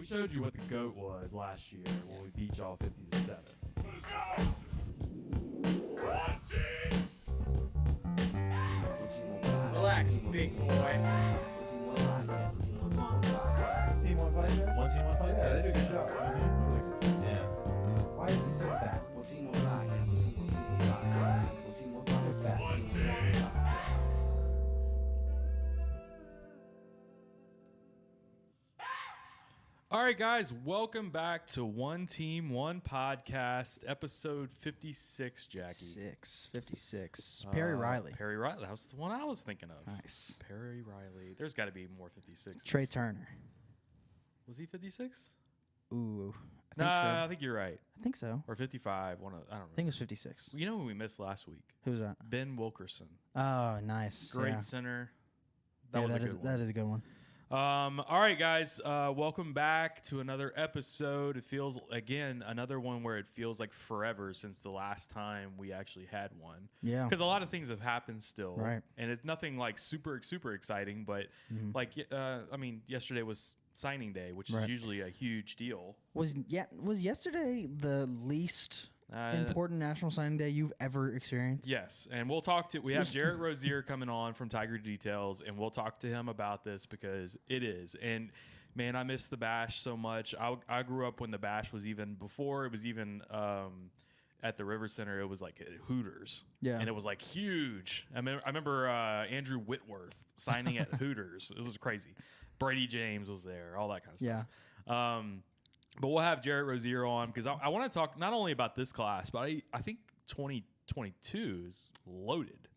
We showed you what the GOAT was last year when we beat y'all 50-7. Relax, big boy. Team one fight, guys? One team, one fight? Yeah, they do a good job. Yeah. Why is he so fat? All right, guys, welcome back to One Team, One Podcast, episode 56, Jackie. 56. Perry Riley. Perry Riley. That was the one I was thinking of. Nice. Perry Riley. There's got to be more 56. Trey Turner. Was he 56? Ooh. I think you're right. I think so. Or 55. I don't know. I think it was 56. You know who we missed last week? Who's that? Ben Wilkerson. Oh, nice. Great center. That was a good one. That is a good one. All right, guys, welcome back to another episode. It feels, again, another one where it feels like forever since the last time we actually had one. Yeah. Because a lot of things have happened still. Right. And it's nothing like super exciting, but yesterday was signing day, which is usually a huge deal. Was yesterday the least important national signing day you've ever experienced? Yes, and we have Jerit Roser coming on from Tiger Details, and we'll talk to him about this because it is. And man, I miss the Bash so much. I grew up when the Bash was even before it was even at the River Center. It was like at Hooters, and it was like huge. I remember Andrew Whitworth signing at Hooters. It was crazy. Brady James was there, all that kind of stuff. Yeah. But we'll have Jerit Roser on because I want to talk not only about this class, but I think 2022 is loaded.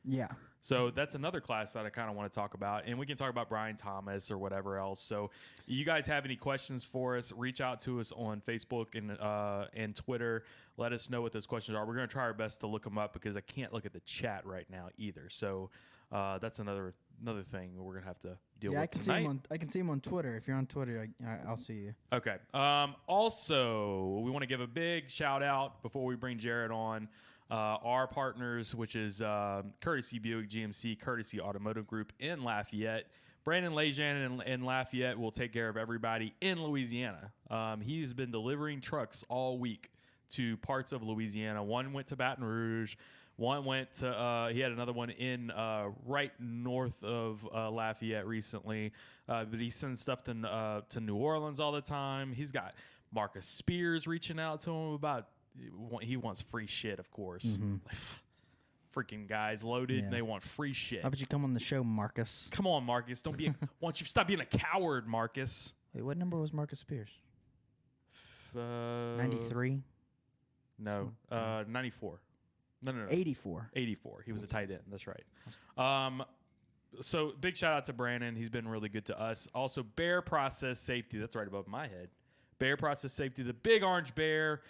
Yeah. So that's another class that I kind of want to talk about. And we can talk about Brian Thomas or whatever else. So you guys have any questions for us, reach out to us on Facebook and Twitter. Let us know what those questions are. We're going to try our best to look them up because I can't look at the chat right now either. So that's another thing we're going to have to deal with tonight. I can see him on Twitter. If you're on Twitter, I'll see you. Okay. Also, we want to give a big shout out before we bring Jerit on. Our partners, which is Courtesy Buick GMC, Courtesy Automotive Group in Lafayette. Brandon Lejean in Lafayette will take care of everybody in Louisiana. He's been delivering trucks all week to parts of Louisiana. One went to Baton Rouge. One went to, he had another one in right north of Lafayette recently. But he sends stuff to New Orleans all the time. He's got Marcus Spears reaching out to him about, he wants free shit, of course. Mm-hmm. Like, freaking guys loaded and they want free shit. How about you come on the show, Marcus? Come on, Marcus. Don't be why don't you stop being a coward, Marcus? Wait, what number was Marcus Spears? 93? No, 94. No. 84. 84. He was a tight end. That's right. So big shout out to Brandon. He's been really good to us. Also, Bear Process Safety. That's right above my head. Bear Process Safety, the big orange bear.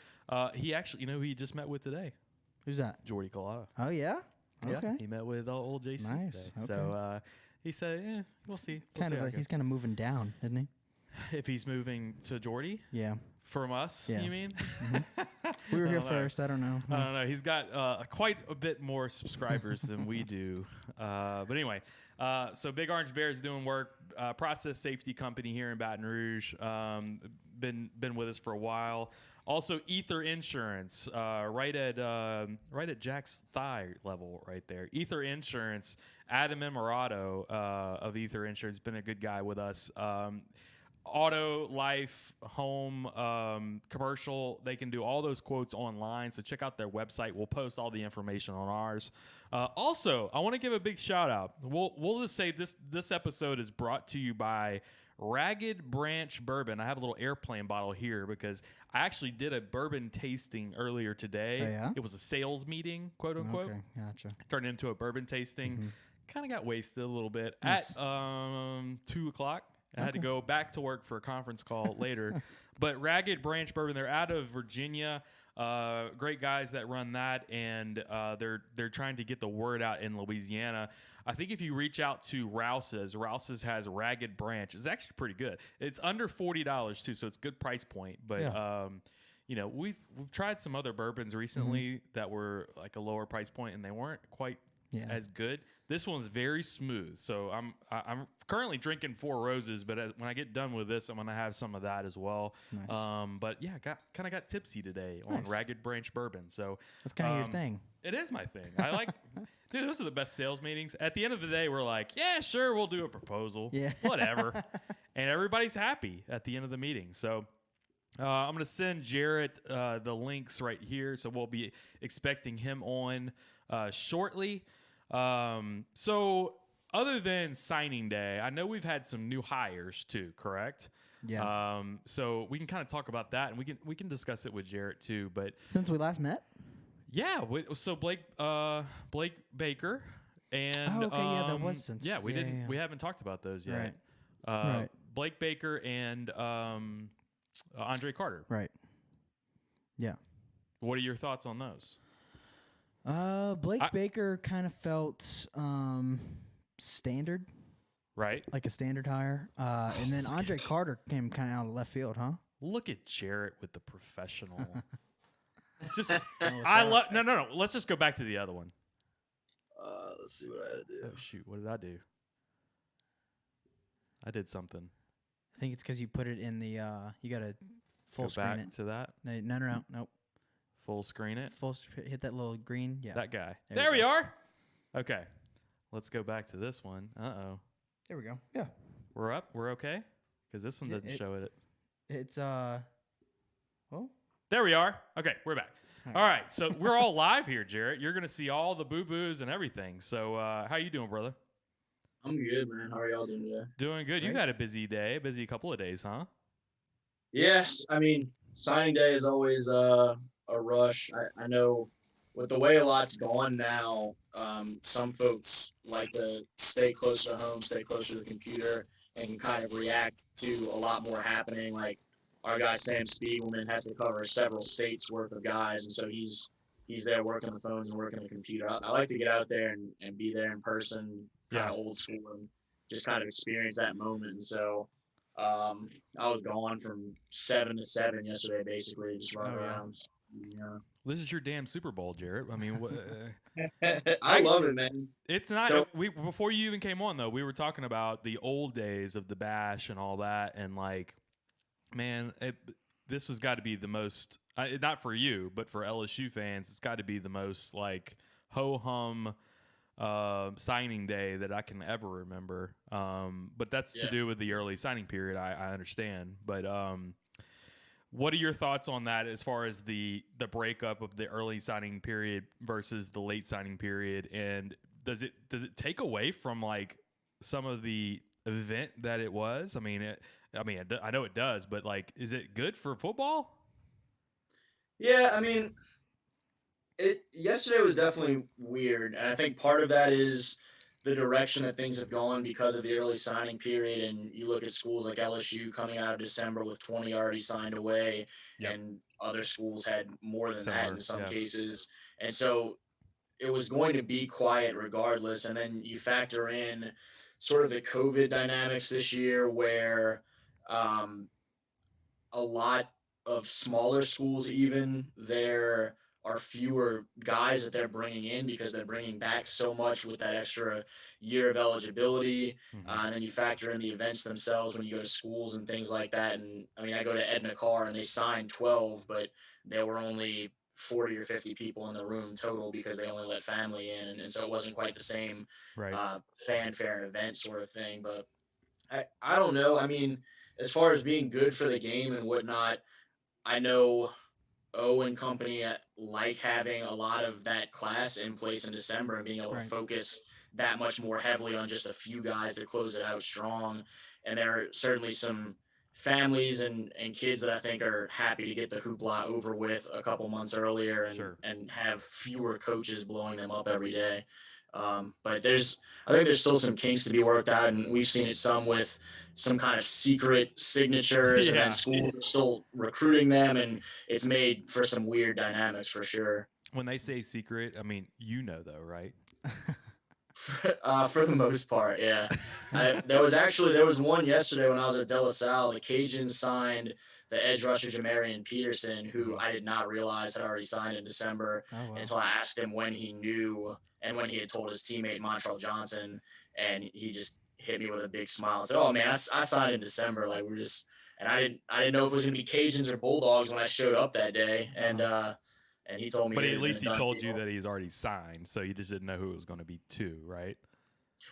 He actually, who he just met with today? Who's that? Jordy Collada. Oh, yeah? Yeah, okay. he met with old JC Nice. today. Okay. So he said, we'll see. He's kind of moving down, isn't he? If he's moving to Jordy? Yeah. From us, you mean? Mm-hmm. We were here first. I don't know. I don't know. He's got quite a bit more subscribers than we do. But anyway, so Big Orange Bear is doing work. Process Safety Company here in Baton Rouge. Been with us for a while. Also, Ether Insurance, right at Jack's thigh level, right there. Ether Insurance. Adam Emirato of Ether Insurance, been a good guy with us. Auto, life, home, commercial, they can do all those quotes online. So check out their website. We'll post all the information on ours. Also, I want to give a big shout out. We'll just say this episode is brought to you by Ragged Branch Bourbon. I have a little airplane bottle here because I actually did a bourbon tasting earlier today. Oh, yeah? It was a sales meeting, quote unquote. Okay, gotcha. Turned into a bourbon tasting. Mm-hmm. Kind of got wasted a little bit Nice. at 2 o'clock. I had to go back to work for a conference call later. But Ragged Branch Bourbon, they're out of Virginia. Great guys that run that, and they're trying to get the word out in Louisiana. I think if you reach out to Rouse's has Ragged Branch. It's actually pretty good. It's under $40 too, so it's a good price point. But we've tried some other bourbons recently that were like a lower price point, and they weren't quite as good. This one's very smooth. So I'm currently drinking Four Roses, but when I get done with this, I'm gonna have some of that as well. Nice. But yeah, got tipsy today on Nice. Ragged Branch Bourbon. So That's kind of your thing. It is my thing. I like, dude, those are the best sales meetings. At the end of the day, we're like, yeah, sure, we'll do a proposal. Yeah. Whatever. And everybody's happy at the end of the meeting. So I'm going to send Jerit the links right here. So we'll be expecting him on shortly. So other than signing day, I know we've had some new hires too, correct? Yeah. So we can kind of talk about that, and we can discuss it with Jerit too. But Since we last met? yeah, so Blake Baker and Oh, okay, yeah, that was since. yeah, we didn't yeah. we haven't talked about those yet. Right. Right. Blake Baker and Andre Carter. Right. Yeah. What are your thoughts on those? Blake Baker kind of felt standard, Right. like a standard hire. And then Andre Carter came kind of out of left field, huh? Look at Jerit with the professional. Just Oh, I love no. Let's just go back to the other one. Let's see what I had to do. Oh shoot, what did I do? I did something. I think it's because you put it in the. You got to full Go screen back it. to that. No. Nope. Full screen it. Hit that little green. Yeah. That guy. There There we we go. are. Okay. Let's go back to this one. Uh-oh. There we go. Yeah. We're up. We're okay? Because this one Yeah, doesn't show it. It's Oh. There we are. Okay, we're back. All All right, so we're all live here, Jerit. You're going to see all the boo-boos and everything. So how you doing, brother? I'm good, man. How are y'all doing today? Doing good. You've Great. had a busy day, busy couple of days, huh? Yes, I mean, signing day is always a rush. I know with the way a lot's gone now, some folks like to stay closer to home, stay closer to the computer, and can kind of react to a lot more happening. Like our guy Sam Spiegelman has to cover several states worth of guys, and so he's there working the phones and working the computer. I like to get out there and be there in person, kind of old school, and just kind of experience that moment. And so I was gone from 7 to 7 yesterday, basically, just running Oh, yeah. around. Yeah. This is your damn Super Bowl, Jerit. I mean, I love it, man. it's not. So- Before you even came on, though, we were talking about the old days of the Bash and all that, and like, man, this has got to be the most. Not for you, but for LSU fans, it's got to be the most like ho hum signing day that I can ever remember. But that's to do with the early signing period. I understand, but what are your thoughts on that as far as the breakup of the early signing period versus the late signing period? And does it take away from like some of the event that it was? I mean, I know it does, but like, is it good for football? Yeah, I mean, yesterday was definitely weird, and I think part of that is the direction that things have gone because of the early signing period. And you look at schools like LSU coming out of December with 20 already signed away, Yep. and other schools had more than that Similar, in some yeah. cases. And so it was going to be quiet regardless. And then you factor in sort of the COVID dynamics this year, where a lot of smaller schools, even, there are fewer guys that they're bringing in because they're bringing back so much with that extra year of eligibility. And then you factor in the events themselves when you go to schools and things like that. And I mean, I go to Edna Carr and they signed 12, but there were only 40 or 50 people in the room total because they only let family in. And so it wasn't quite the same Right. fanfare and event sort of thing. But I don't know. I mean, as far as being good for the game and whatnot, I know O and company like having a lot of that class in place in December and being able Right. to focus that much more heavily on just a few guys to close it out strong. And there are certainly some families and kids that I think are happy to get the hoopla over with a couple months earlier and, Sure. and have fewer coaches blowing them up every day. But I think there's still some kinks to be worked out, and we've seen it some with some kind of secret signatures, and Yeah. then schools are still recruiting them, and it's made for some weird dynamics for sure. When they say secret, I mean, though, right? For the most part, yeah. There was one yesterday when I was at De La Salle. The Cajuns signed the edge rusher Jamarian Peterson, who I did not realize had already signed in December until I asked him when he knew and when he had told his teammate Montrell Johnson, and he just hit me with a big smile and said, "Oh man, I signed in December. Like we're just." And I didn't know if it was gonna be Cajuns or Bulldogs when I showed up that day, and he told me. But at least he told you that he's already signed, so you just didn't know who it was going to be too, right?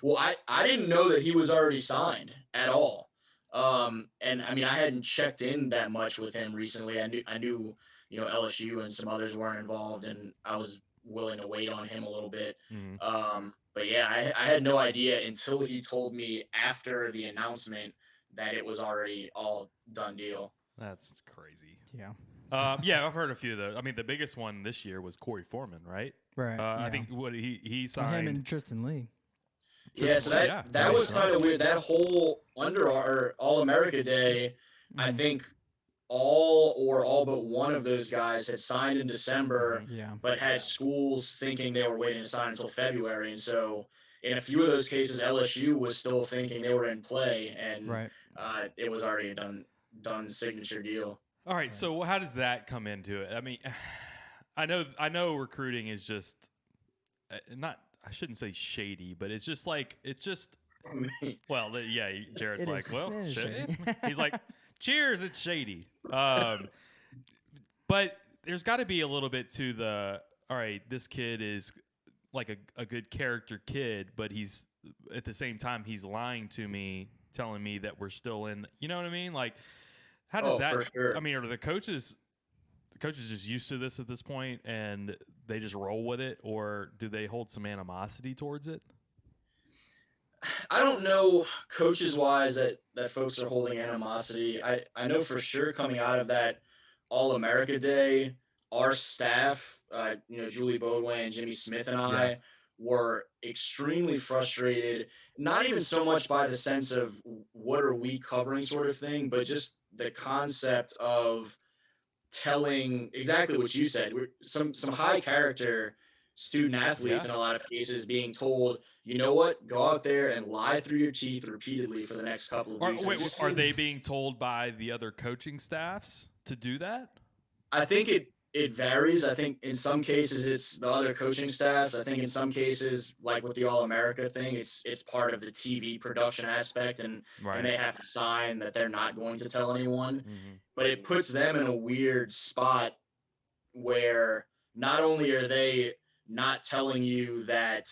Well, I didn't know that he was already signed at all. And I mean, I hadn't checked in that much with him recently. I knew, LSU and some others weren't involved, and I was willing to wait on him a little bit. Mm-hmm. But yeah, I had no idea until he told me after the announcement that it was already all done deal. That's crazy. Yeah. Yeah, I've heard a few of those. I mean, the biggest one this year was Corey Foreman, right? Right. I think what he signed. Him and Tristan Lee. Yeah, so that was kind of weird. That whole All-America Day, I think all but one of those guys had signed in December, but had schools thinking they were waiting to sign until February. And so in a few of those cases, LSU was still thinking they were in play, and it was already a done signature deal. All right, so how does that come into it? I mean, I know recruiting is just not. I shouldn't say shady, but it's just well, yeah. Jared's like, well, shit. He's like, cheers, it's shady. But there's got to be a little bit to the. All right, this kid is like a good character kid, but he's at the same time he's lying to me, telling me that we're still in. You know what I mean? Like, how does that? For sure. I mean, are the coaches just used to this at this point and they just roll with it, or do they hold some animosity towards it? I don't know coaches wise that folks are holding animosity. I know for sure coming out of that All-America Day, our staff, Julie Bodway and Jimmy Smith and I were extremely frustrated, not even so much by the sense of what are we covering sort of thing, but just the concept of telling exactly what you said. Some high character student athletes in a lot of cases being told, you know what, go out there and lie through your teeth repeatedly for the next couple of weeks. Are they being told by the other coaching staffs to do that? I think it varies. I think in some cases it's the other coaching staffs. I think in some cases, like with the All-America thing, it's part of the TV production aspect, and they have to sign that they're not going to tell anyone. Mm-hmm. But it puts them in a weird spot where not only are they not telling you that,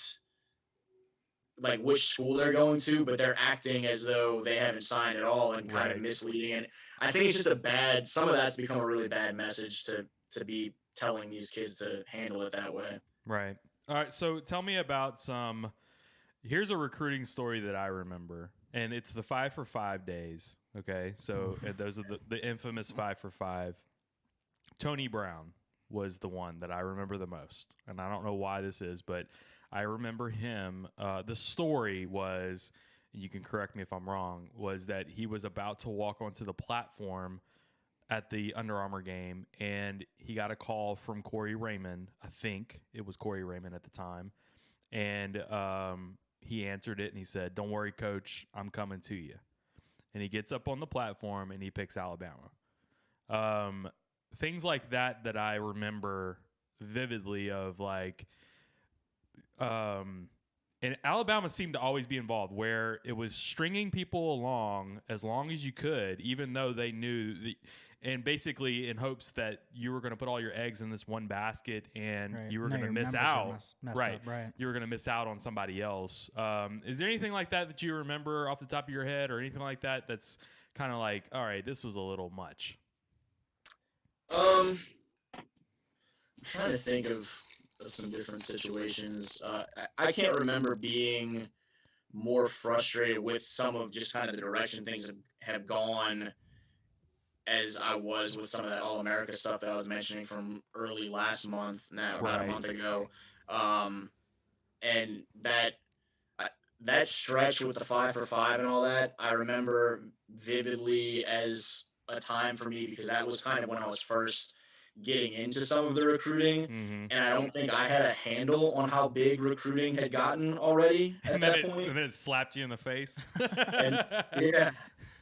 like, which school they're going to, but they're acting as though they haven't signed at all and kind of misleading. And I think it's just some of that's become a really bad message to be telling these kids to handle it that way. Right. All right. So tell me about here's a recruiting story that I remember, and it's the 5 for 5 days. Okay. So those are the infamous 5 for 5. Tony Brown was the one that I remember the most. And I don't know why this is, but I remember him. The story was, and you can correct me if I'm wrong, was that he was about to walk onto the platform at the Under Armour game, and he got a call from Corey Raymond. I think it was Corey Raymond at the time. And he answered it, and he said, "Don't worry, Coach, I'm coming to you." And he gets up on the platform, and he picks Alabama. Things like that I remember vividly of, like, and Alabama seemed to always be involved, where it was stringing people along as long as you could, even though they knew and basically in hopes that you were going to put all your eggs in this one basket and you were going to miss out. Right. You were going to miss out on somebody else. Is there anything like that you remember off the top of your head, or anything like that that's kind of like, all right, this was a little much? I'm trying to think of some different situations. I can't remember being more frustrated with some of just kind of the direction things have gone as I was with some of that All-America stuff that I was mentioning from early last month, now about a month ago. And that stretch with the 5 for 5 and all that, I remember vividly as a time for me, because that was kind of when I was first getting into some of the recruiting, and I don't think I had a handle on how big recruiting had gotten already at that point. And then it slapped you in the face.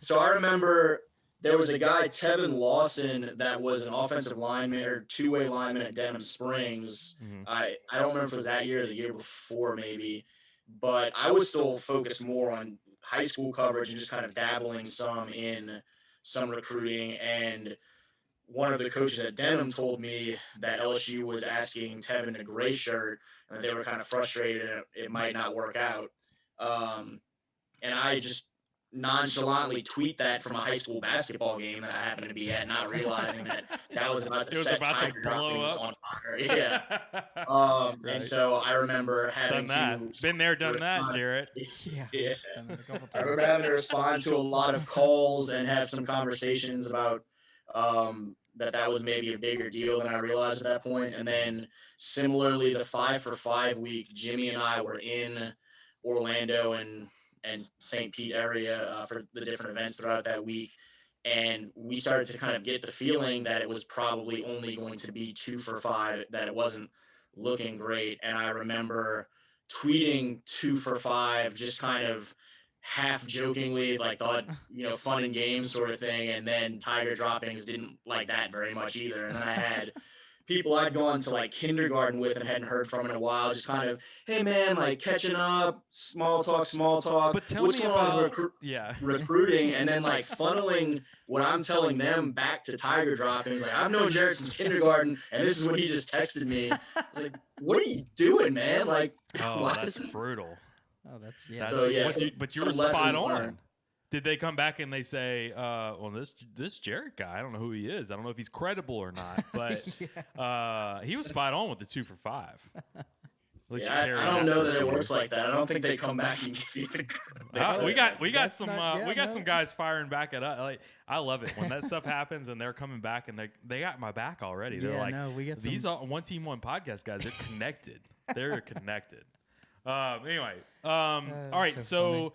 So I remember there was a guy, Tevin Lawson, that was an offensive lineman or two-way lineman at Denham Springs. Mhm. I don't remember if it was that year or the year before maybe, but I was still focused more on high school coverage and just kind of dabbling some in some recruiting. And one of the coaches at Denham told me that LSU was asking Tevin a gray shirt and that they were kind of frustrated and it might not work out. And I just nonchalantly tweet that from a high school basketball game that I happened to be at, not realizing that was about to set Tiger droppings on fire. Yeah. Right. And so I remember having been there, done that, Jerit. Yeah. Done that a couple I remember times. having to respond to a lot of calls and have some conversations about that was maybe a bigger deal than I realized at that point. And then similarly, the 5 for 5 week, Jimmy and I were in Orlando and St. Pete area for the different events throughout that week. And we started to kind of get the feeling that it was probably only going to be 2 for 5, that it wasn't looking great. And I remember tweeting 2 for 5, just kind of half jokingly, like thought, fun and games sort of thing. And then Tiger droppings didn't like that very much either. And then I had people I'd gone to like kindergarten with and hadn't heard from in a while, just kind of, hey man, like catching up, small talk. But tell what's me going on about with recruiting, and then like funneling what I'm telling them back to Tiger droppings. Like, I've known Jerit since kindergarten, and this is what he just texted me. I was like, what are you doing, man? Like, that's brutal. Oh, that's But you were spot on. Did they come back and they say, well, this Jerit guy, I don't know who he is. I don't know if he's credible or not, but he was spot on with the 2 for 5. I don't know that it works like that. I don't think they come back and give you we got some guys firing back at us. Like, I love it when that stuff happens and they're coming back and they got my back already. They're like, we get these are One Team One podcast guys. They're connected. They're connected. Anyway, all right, so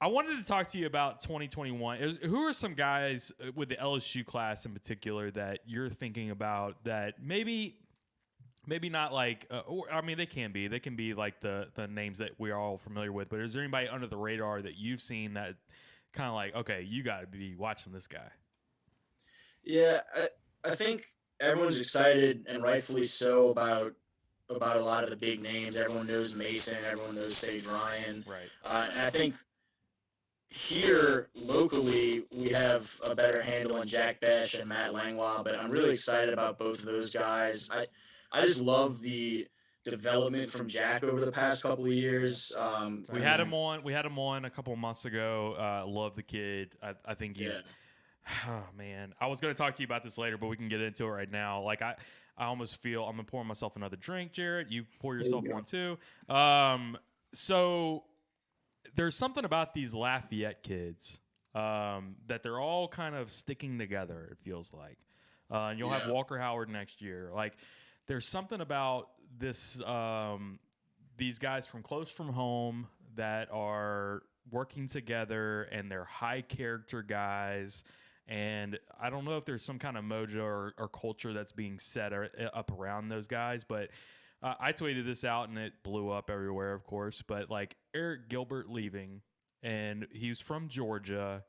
I wanted to talk to you about 2021. Who are some guys with the LSU class in particular that you're thinking about that maybe not like, they can be like the names that we're all familiar with, but is there anybody under the radar that you've seen that kind of like, okay, you got to be watching this guy? Yeah, I think everyone's excited and rightfully so about a lot of the big names. Everyone knows Mason. Everyone knows Sage Ryan. Right. And I think here locally we have a better handle on Jack Besh and Matt Langlois, but I'm really excited about both of those guys. I just love the development from Jack over the past couple of years. We had him on a couple of months ago. Love the kid. I think he's. Yeah. Oh man, I was going to talk to you about this later, but we can get into it right now. Like I almost feel I'm pouring myself another drink, Jerit. You pour yourself one too. So there's something about these Lafayette kids that they're all kind of sticking together. It feels like, and you'll have Walker Howard next year. Like there's something about this these guys from close from home that are working together, and they're high character guys. And I don't know if there's some kind of mojo or culture that's being set up around those guys, but I tweeted this out and it blew up everywhere, of course. But like Eric Gilbert leaving, and he's from Georgia,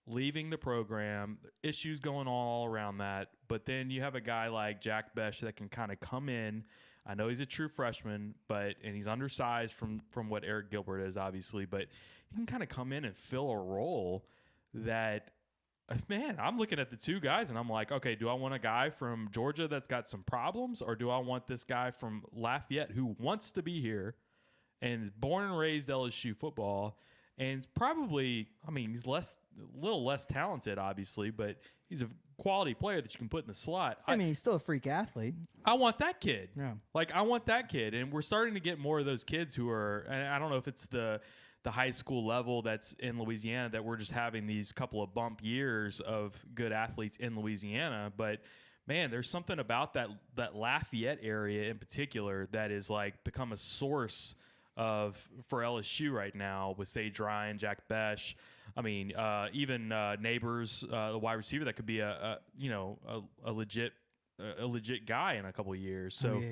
leaving the program, issues going on all around that. But then you have a guy like Jack Besh that can kind of come in. I know he's a true freshman, and he's undersized from what Eric Gilbert is, obviously, but he can kind of come in and fill a role that. Man, I'm looking at the two guys and I'm like, okay, do I want a guy from Georgia that's got some problems, or do I want this guy from Lafayette who wants to be here and is born and raised LSU football and probably, he's a little less talented, obviously, but he's a quality player that you can put in the slot. He's still a freak athlete. I want that kid. Yeah. Like, I want that kid. And we're starting to get more of those kids who are, and I don't know if it's the high school level that's in Louisiana that we're just having these couple of bump years of good athletes in Louisiana. But man, there's something about that Lafayette area in particular that is like become a source for LSU right now with Sage Ryan, Jack Besh. Even Neighbors, the wide receiver that could be a legit guy in a couple of years. So,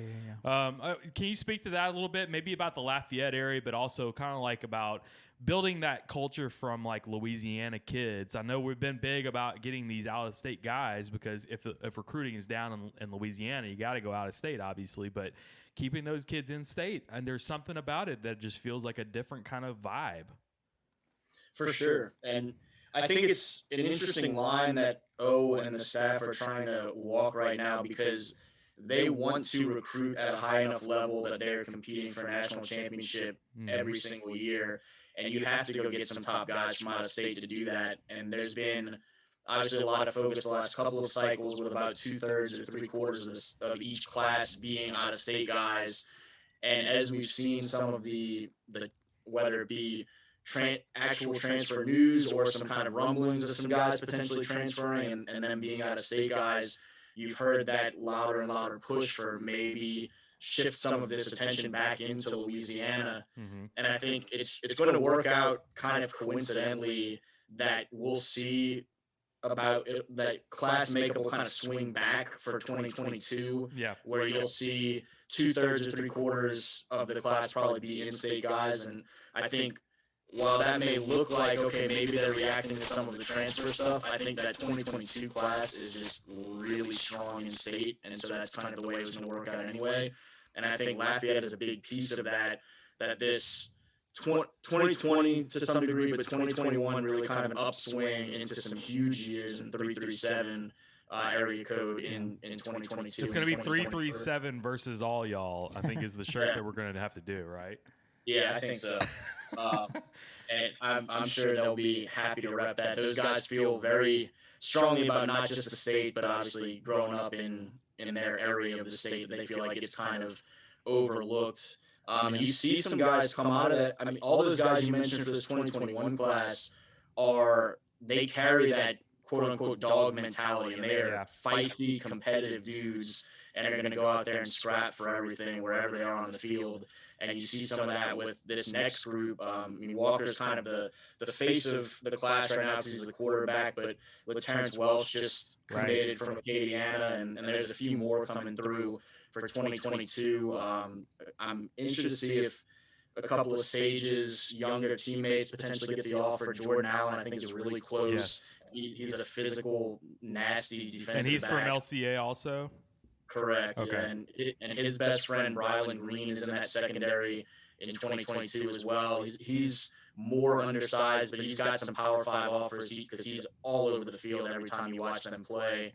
can you speak to that a little bit? Maybe about the Lafayette area, but also kind of like about building that culture from like Louisiana kids. I know we've been big about getting these out of state guys because if recruiting is down in Louisiana, you got to go out of state, obviously. But keeping those kids in state, and there's something about it that just feels like a different kind of vibe. For sure. And I think it's an interesting line that O and the staff are trying to walk right now because they want to recruit at a high enough level that they're competing for a national championship every single year. And you have to go get some top guys from out of state to do that. And there's been obviously a lot of focus the last couple of cycles with about 2/3 or 3/4 of each class being out of state guys. And as we've seen some of the whether it be actual transfer news or some kind of rumblings of some guys potentially transferring and then being out of state guys, you've heard that louder and louder push for maybe shift some of this attention back into Louisiana. And I think it's going to work out kind of coincidentally that we'll see about it, that class makeup will kind of swing back for 2022, where you'll see 2/3 or 3/4 of the class probably be in-state guys. And I think while that may look like, okay, maybe they're reacting to some of the transfer stuff, I think that 2022 class is just really strong in state, and so that's kind of the way it was going to work out anyway. And I think Lafayette is a big piece of that this 2020 to some degree, but 2021 really kind of an upswing into some huge years in 337 area code in 2022. It's going to be 337 versus all y'all, I think, is the shirt that we're going to have to do, right? Yeah, I think so. And I'm sure they'll be happy to rep that. Those guys feel very strongly about not just the state, but obviously growing up in their area of the state, they feel like it's kind of overlooked. And you see some guys come out of that. I mean, all those guys you mentioned for this 2021 class they carry that quote-unquote dog mentality, and they are feisty, competitive dudes, and are going to go out there and scrap for everything wherever they are on the field. And you see some of that with this next group. I mean, Walker's kind of the face of the class right now because he's the quarterback, but with Terrence Welsh just committed from Acadiana, and there's a few more coming through for 2022. I'm interested to see if a couple of Sage's younger teammates potentially get the offer. Jordan Allen, I think, is really close. Yes. He's a physical, nasty defensive And he's back. from LCA also? Correct. Okay. And his best friend, Rylan Green, is in that secondary in 2022 as well. He's more undersized, but he's got some Power 5 offers because he's all over the field every time you watch them play.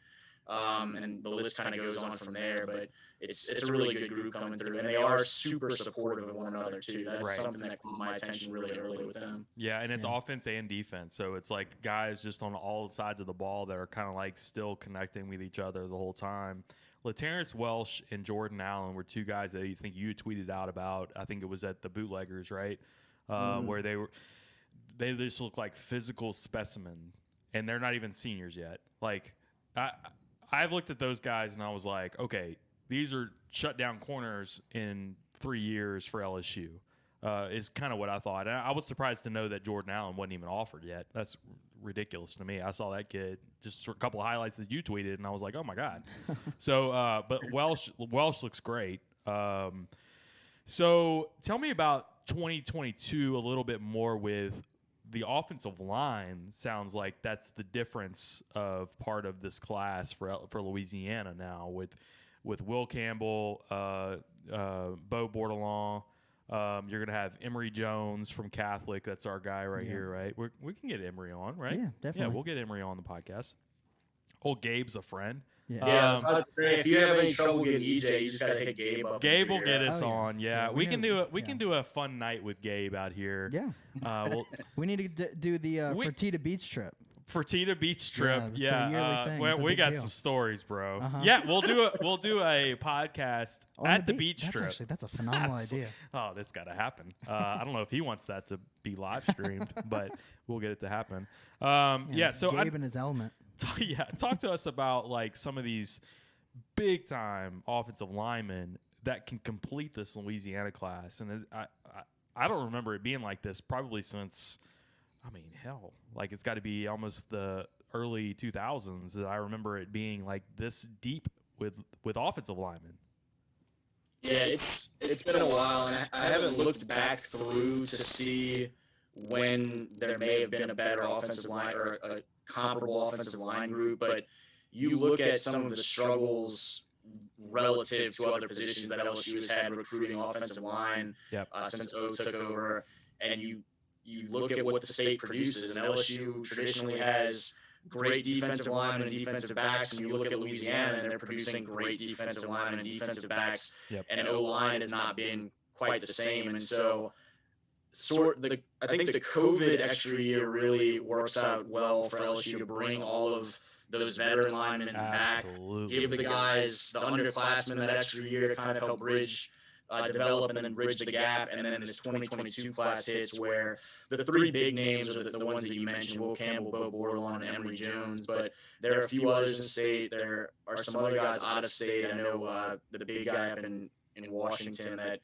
And the list kind of goes on from there, but it's a really good group coming through, and they are super supportive of one another too. That's something that caught my attention really early with them. Yeah, and it's offense and defense, so it's like guys just on all sides of the ball that are kind of like still connecting with each other the whole time. Terrence Welsh and Jordan Allen were two guys that you tweeted out about. I think it was at the Bootleggers, right? Where they just look like physical specimen, and they're not even seniors yet. Like I've looked at those guys and I was like, okay, these are shut down corners in 3 years for LSU. Is kind of what I thought. And I was surprised to know that Jordan Allen wasn't even offered yet. That's ridiculous to me. I saw that kid just for a couple of highlights that you tweeted, and I was like, oh my God. So, but Welsh looks great. So tell me about 2022 a little bit more with the offensive line. Sounds like that's the difference of part of this class for Louisiana now with Will Campbell, Bo Bordelon. You're going to have Emory Jones from Catholic. That's our guy right here, right? We can get Emory on, right? Yeah, definitely. Yeah, we'll get Emory on the podcast. Old Gabe's a friend. Yeah. I was about to say, if you have any trouble getting EJ, you just got to hit Gabe up. Gabe will get us on. Yeah, Yeah, we can do a fun night with Gabe out here. Yeah. We need to do the Fertitta Beach trip. Fertitta Beach trip. It's a yearly thing. It's a we big got deal. some stories, bro. Uh-huh. Yeah, we'll do a podcast at the beach trip. That's a phenomenal idea. Oh, that's got to happen. I don't know if he wants that to be live streamed, but we'll get it to happen. So Gabe in his element. Talk to us about like some of these big time offensive linemen that can complete this Louisiana class, and I don't remember it being like this probably since. I mean, hell, like it's got to be almost the early 2000s that I remember it being like this deep with offensive linemen. Yeah, it's been a while, and I haven't looked back through to see when there may have been a better offensive line or a comparable offensive line group, but you look at some of the struggles relative to other positions that LSU has had recruiting offensive line since O took over, and you look at what the state produces, and LSU traditionally has great defensive linemen and defensive backs, and you look at Louisiana and they're producing great defensive linemen and defensive backs, and O-line has not been quite the same, and so I think the COVID extra year really works out well for LSU to bring all of those veteran linemen back, give the guys, the underclassmen, that extra year to kind of help bridge, develop, and then bridge the gap. And then this 2022 class hits where the three big names are the ones that you mentioned: Will Campbell, Bo Bordelon, and Emory Jones. But there are a few others in state. There are some other guys out of state. I know the big guy up in Washington that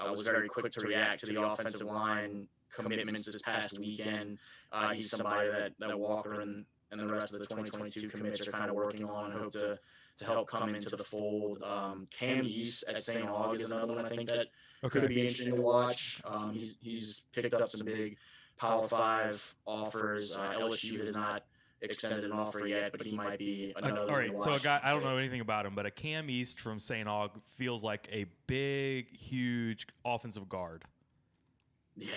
was very quick to react to the offensive line commitments this past weekend. He's somebody that Walker and the rest of the 2022 commits are kind of working on and hope to help come into the fold. Cam East at St. Aug is another one I think that could be interesting to watch. He's picked up some big Power 5 offers. LSU has not extended an offer yet, but he might be another. All right, so a guy, I don't know anything about him, but a Cam East from St. Aug feels like a big, huge offensive guard. Yeah,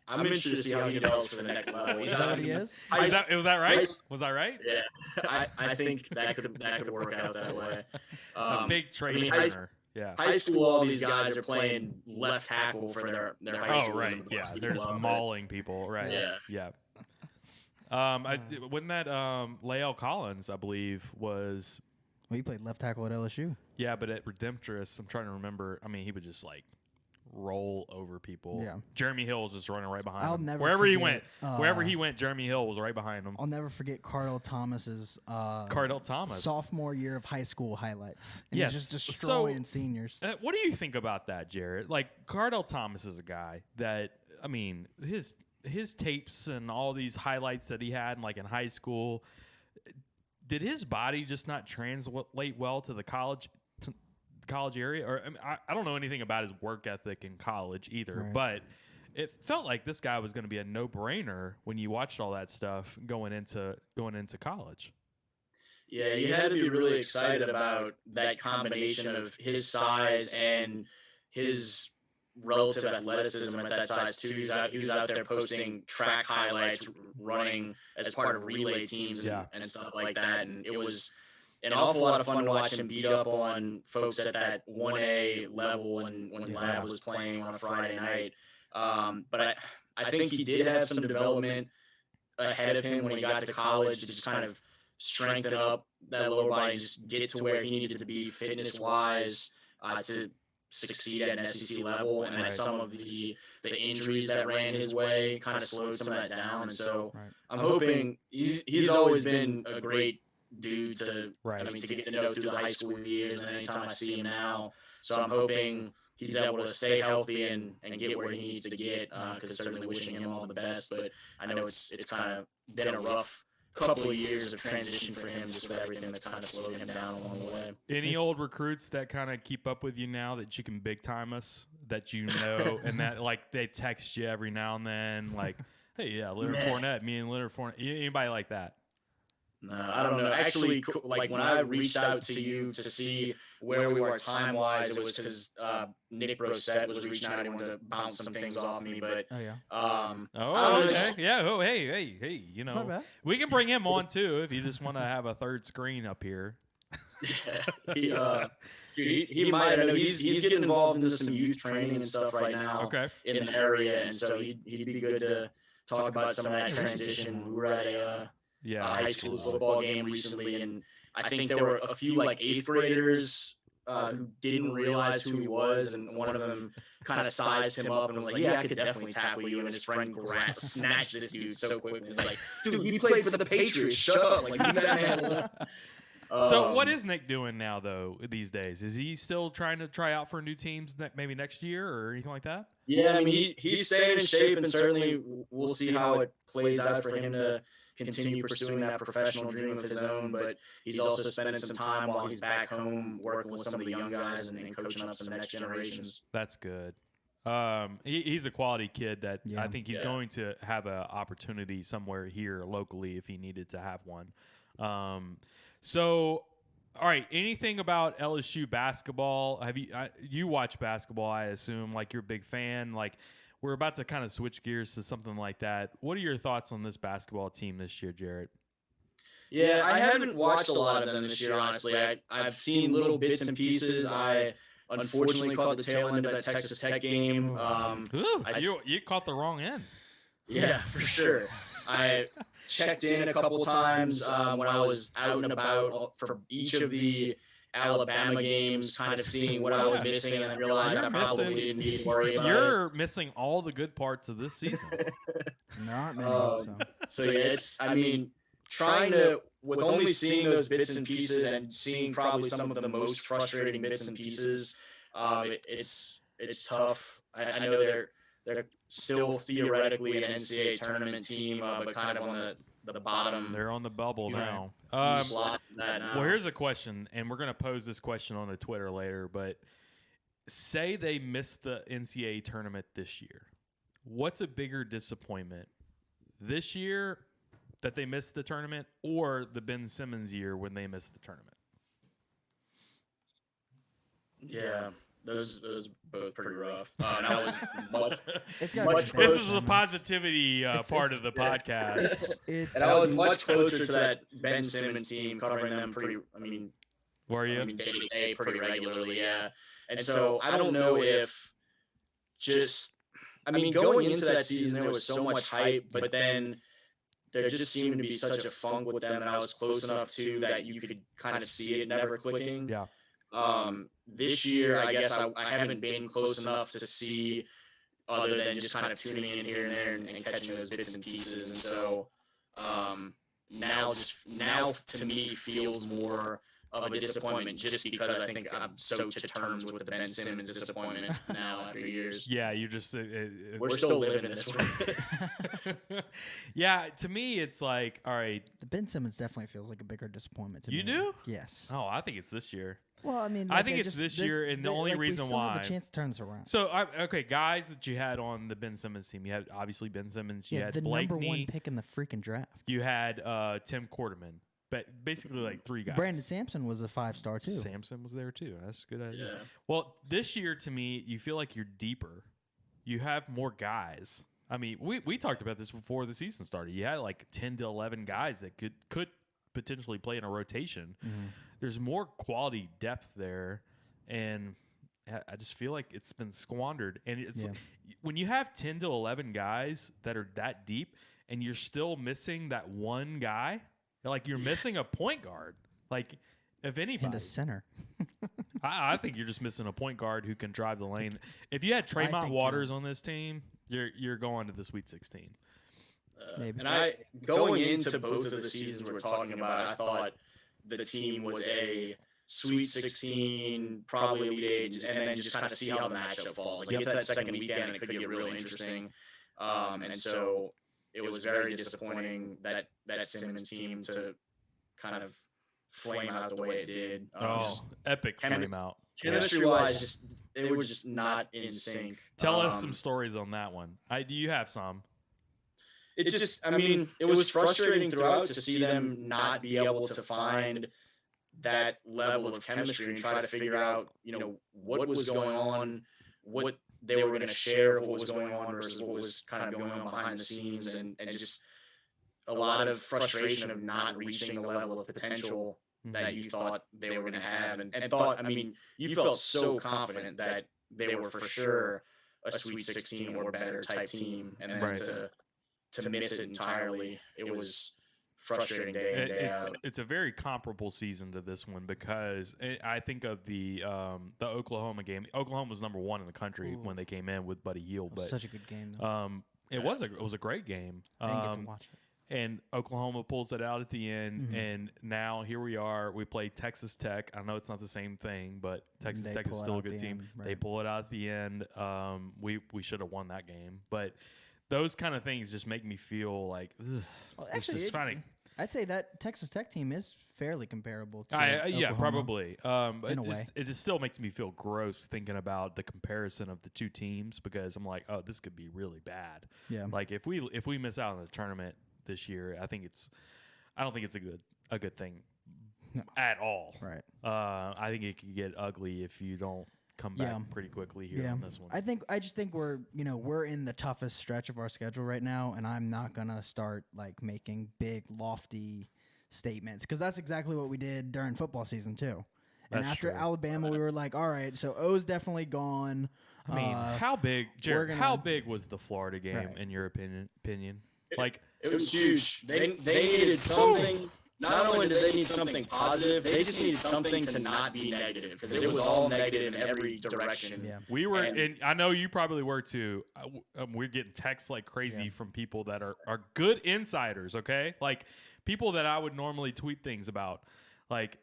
I'm interested to see how he develops for the next level. Is that what he is? Was that right? Was that right? Yeah, I think that could work out that way. A big Trey Turner. Yeah. High school, all these guys are playing left tackle for their high school. Oh, right. Yeah, they're just mauling people. Right. Yeah. Wasn't that Lael Collins, I believe, was... Well, he played left tackle at LSU. Yeah, but at Redemptorist, I'm trying to remember. I mean, he would just, roll over people. Yeah. Jeremy Hill was just running right behind him. Wherever he went, Jeremy Hill was right behind him. I'll never forget Cardell Thomas's sophomore year of high school highlights. And he's just destroying seniors. What do you think about that, Jerit? Cardell Thomas is a guy that, I mean, his tapes and all these highlights that he had in high school, did his body just not translate well to the college area? Or I don't know anything about his work ethic in college either, but it felt like this guy was going to be a no-brainer when you watched all that stuff going into college. Yeah, you had to be really excited about that combination of his size and his relative athleticism at that size too. He was out there posting track highlights, running as part of relay teams and stuff like that, and it was an awful lot of fun to watch him beat up on folks at that 1A level when Lab was playing on a Friday night. But I think he did have some development ahead of him when he got to college to just kind of strengthen up that lower body, just get to where he needed to be fitness-wise to succeed at an SEC level. And then some of the injuries that ran his way kind of slowed some of that down. And so I'm hoping he's always been a great dude to get to know through the high school years, and anytime I see him now. So I'm hoping he's able to stay healthy and get where he needs to get, because certainly wishing him all the best. But I know it's kind of been a rough couple of years of transition for him, just with everything that kind of slowed him down along the way. Any old recruits that kind of keep up with you now that you can big time us, that you know, and that they text you every now and then, hey, Leonard Fournette, me and Leonard Fournette, anybody like that? No, I don't know. Actually, when I reached out to you to see where we were time-wise, it was because Nick Brosette was reaching out and wanted to bounce some things off me. But okay. Yeah. Oh, hey. We can bring him on too if you just want to have a third screen up here. Yeah, he might. I know he's getting involved into some youth training and stuff right now. Okay. In the area, and so he'd be good to talk about some of that transition. We were at a high school football game recently, and I think there were a few 8th graders who didn't realize who he was, and one of them kind of sized him up and was like, "Yeah, I could definitely tackle you." And his friend snatched this dude so quick and was like, "Dude, he played for the Patriots. Shut up! Leave that man alone." So what is Nick doing now though these days? Is he still trying to try out for new teams maybe next year or anything like that? Yeah, I mean he's staying in shape, and certainly we'll see how it plays out for him to continue pursuing that professional dream of his own, but he's also spending some time while he's back home working with some of the young guys and coaching up some next generations. That's good. He's a quality kid that I think he's going to have an opportunity somewhere here locally if he needed to have one. So, all right, anything about LSU basketball? Have you watch basketball? I assume, like, you're a big fan. Like, we're about to kind of switch gears to something like that. What are your thoughts on this basketball team this year, Jerit? Yeah, I haven't watched a lot of them this year, honestly. I've seen little bits and pieces. I unfortunately caught the tail end of that Texas Tech game. You caught the wrong end. Yeah, for sure. I checked in a couple times when I was out and about for each of the Alabama games, kind of seeing what I was missing, and then realized I probably didn't need to worry about it. You're missing all the good parts of this season. Not many. So yeah, I mean, trying to, with only seeing those bits and pieces and seeing probably some of the most frustrating bits and pieces, it's tough. I know they're still theoretically an NCAA tournament team, but kind of on the bottom. They're on the bubble now. Well, here's a question, and we're going to pose this question on the Twitter later, but say they missed the NCAA tournament this year. What's a bigger disappointment? This year that they missed the tournament, or the Ben Simmons year when they missed the tournament? Yeah, those both pretty rough. That was much closer. This is the positivity part of the podcast. And I was much closer to that Ben Simmons team, covering them were you? day to day pretty regularly, yeah. And so I don't know if going into that season there was so much hype, but then there just seemed to be such a funk with them that I was close enough to that you could kind of see it never clicking. Yeah. This year, I guess I haven't been close enough to see, other than just kind of tuning in here and there and catching those bits and pieces. And so now to me feels more of a disappointment, just because I think I'm so to terms with the Ben Simmons disappointment now after years. Yeah, you just we're still living in this world. Yeah, to me it's like, all right, the Ben Simmons definitely feels like a bigger disappointment to me. You do? Yes. Oh, I think it's this year. Well, I mean, I think it's this year, and the only reason we still why have a chance to turn this around. So, okay, guys that you had on the Ben Simmons team, you had obviously Ben Simmons, you had the Blakeney, number one pick in the freaking draft. You had Tim Quarterman, but basically like three guys. Brandon Sampson was a 5-star too. Sampson was there too. That's a good idea. Yeah. Well, this year to me, you feel like you're deeper. You have more guys. I mean, we talked about this before the season started. You had like 10 to 11 guys that could potentially play in a rotation. Mm-hmm. There's more quality depth there, and I just feel like it's been squandered. And it's when you have 10 to 11 guys that are that deep, and you're still missing that one guy, like you're missing a point guard. Like, if anybody, and a center. I think you're just missing a point guard who can drive the lane. If you had Tremont Waters on this team, you're going to the Sweet 16. Maybe. And going into both of the seasons we're talking about, I thought the team was a Sweet 16, probably Elite Eight, and then just kind of see how the matchup falls. Like, get to that second weekend, and it could get really interesting. And so it was very disappointing that Simmons team to kind of flame out the way it did. Epic flame out. Chemistry-wise, they were just not in sync. Tell us some stories on that one. Do you have some? It just, it was frustrating throughout to see them not be able to find that level of chemistry and try to figure out, what was going on, what they were going to share of what was going on versus what was kind of going on behind the scenes, and just a lot of frustration of not reaching the level of potential that you thought they were going to have. And you felt so confident that they were for sure a Sweet 16 or better type team, and then to miss it entirely, it was frustrating day in, day out. It's a very comparable season to this one, because I think of the Oklahoma game. Oklahoma was number 1 in the country when they came in with Buddy Hield. But such a good game, though. It was a great game. I didn't get to watch it. And Oklahoma pulls it out at the end, and now here we are. We play Texas Tech. I know it's not the same thing, but Texas Tech is still a good team. Right. They pull it out at the end. We should have won that game, but those kind of things just make me feel like it's just funny. I'd say that Texas Tech team is fairly comparable to yeah, Oklahoma, probably. in a way. It just still makes me feel gross thinking about the comparison of the two teams because I'm like, oh, this could be really bad. Yeah. Like if we miss out on the tournament this year, I don't think it's a good thing at all. Right. I think it could get ugly if you don't come back pretty quickly here on this one. I just think we're in the toughest stretch of our schedule right now, and I'm not gonna start like making big lofty statements because that's exactly what we did during football season too. And That's after true. Alabama, we were like, all right, so O's definitely gone. I mean, how big, Jared? gonna- How big was the Florida game Right. in your opinion? Like It was huge. They needed something. Not only did they need something positive, they just needed something to not be negative because it was all negative in every direction. Yeah. we were, and I know you probably were too. We're getting texts like crazy from people that are good insiders. Okay, like people that I would normally tweet things about, like.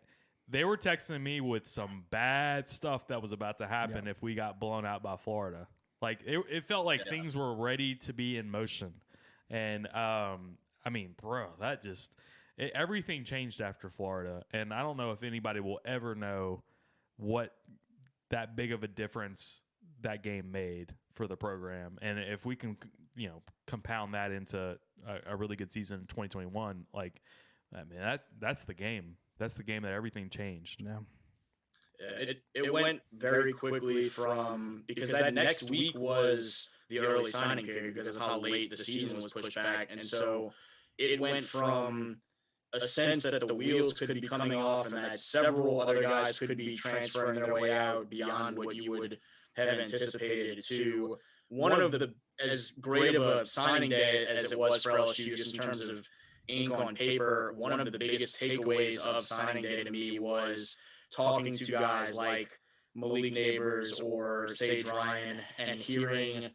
They were texting me with some bad stuff that was about to happen if we got blown out by Florida. Like it felt like things were ready to be in motion, and I mean, bro, that just everything changed after Florida, and I don't know if anybody will ever know what that big of a difference that game made for the program, and if we can, compound that into a really good season in 2021, like, I mean, that's the game. That's the game that everything changed. Yeah. It went very quickly because that next week was the early signing period because of how late the season was pushed back. And so it went from a sense that the wheels could be coming off and that several other guys could be transferring their way out beyond what you would have anticipated to one of the, as great of a signing day as it was for LSU, just in terms of ink on paper, one of the biggest takeaways of signing day to me was talking to guys like Malik Neighbors or Sage Ryan and hearing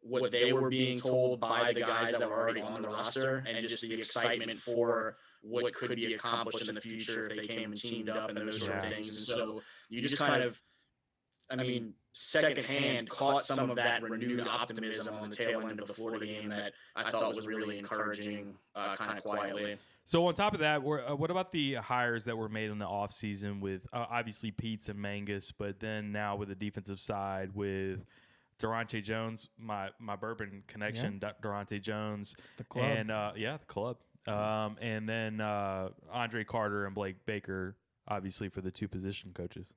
what they were being told by the guys that were already on the roster and just the excitement for what could be accomplished in the future if they came and teamed up and those sort of things. And so you just kind of, secondhand caught some of that renewed optimism on the tail end of the Florida game that I thought was really encouraging, kind of quietly. So on top of that, what about the hires that were made in the offseason with obviously Peets and Mangus, but then now with the defensive side with Durante Jones, my bourbon connection, Durante Jones, the club, and the club, and then Andre Carter and Blake Baker, obviously for the two position coaches.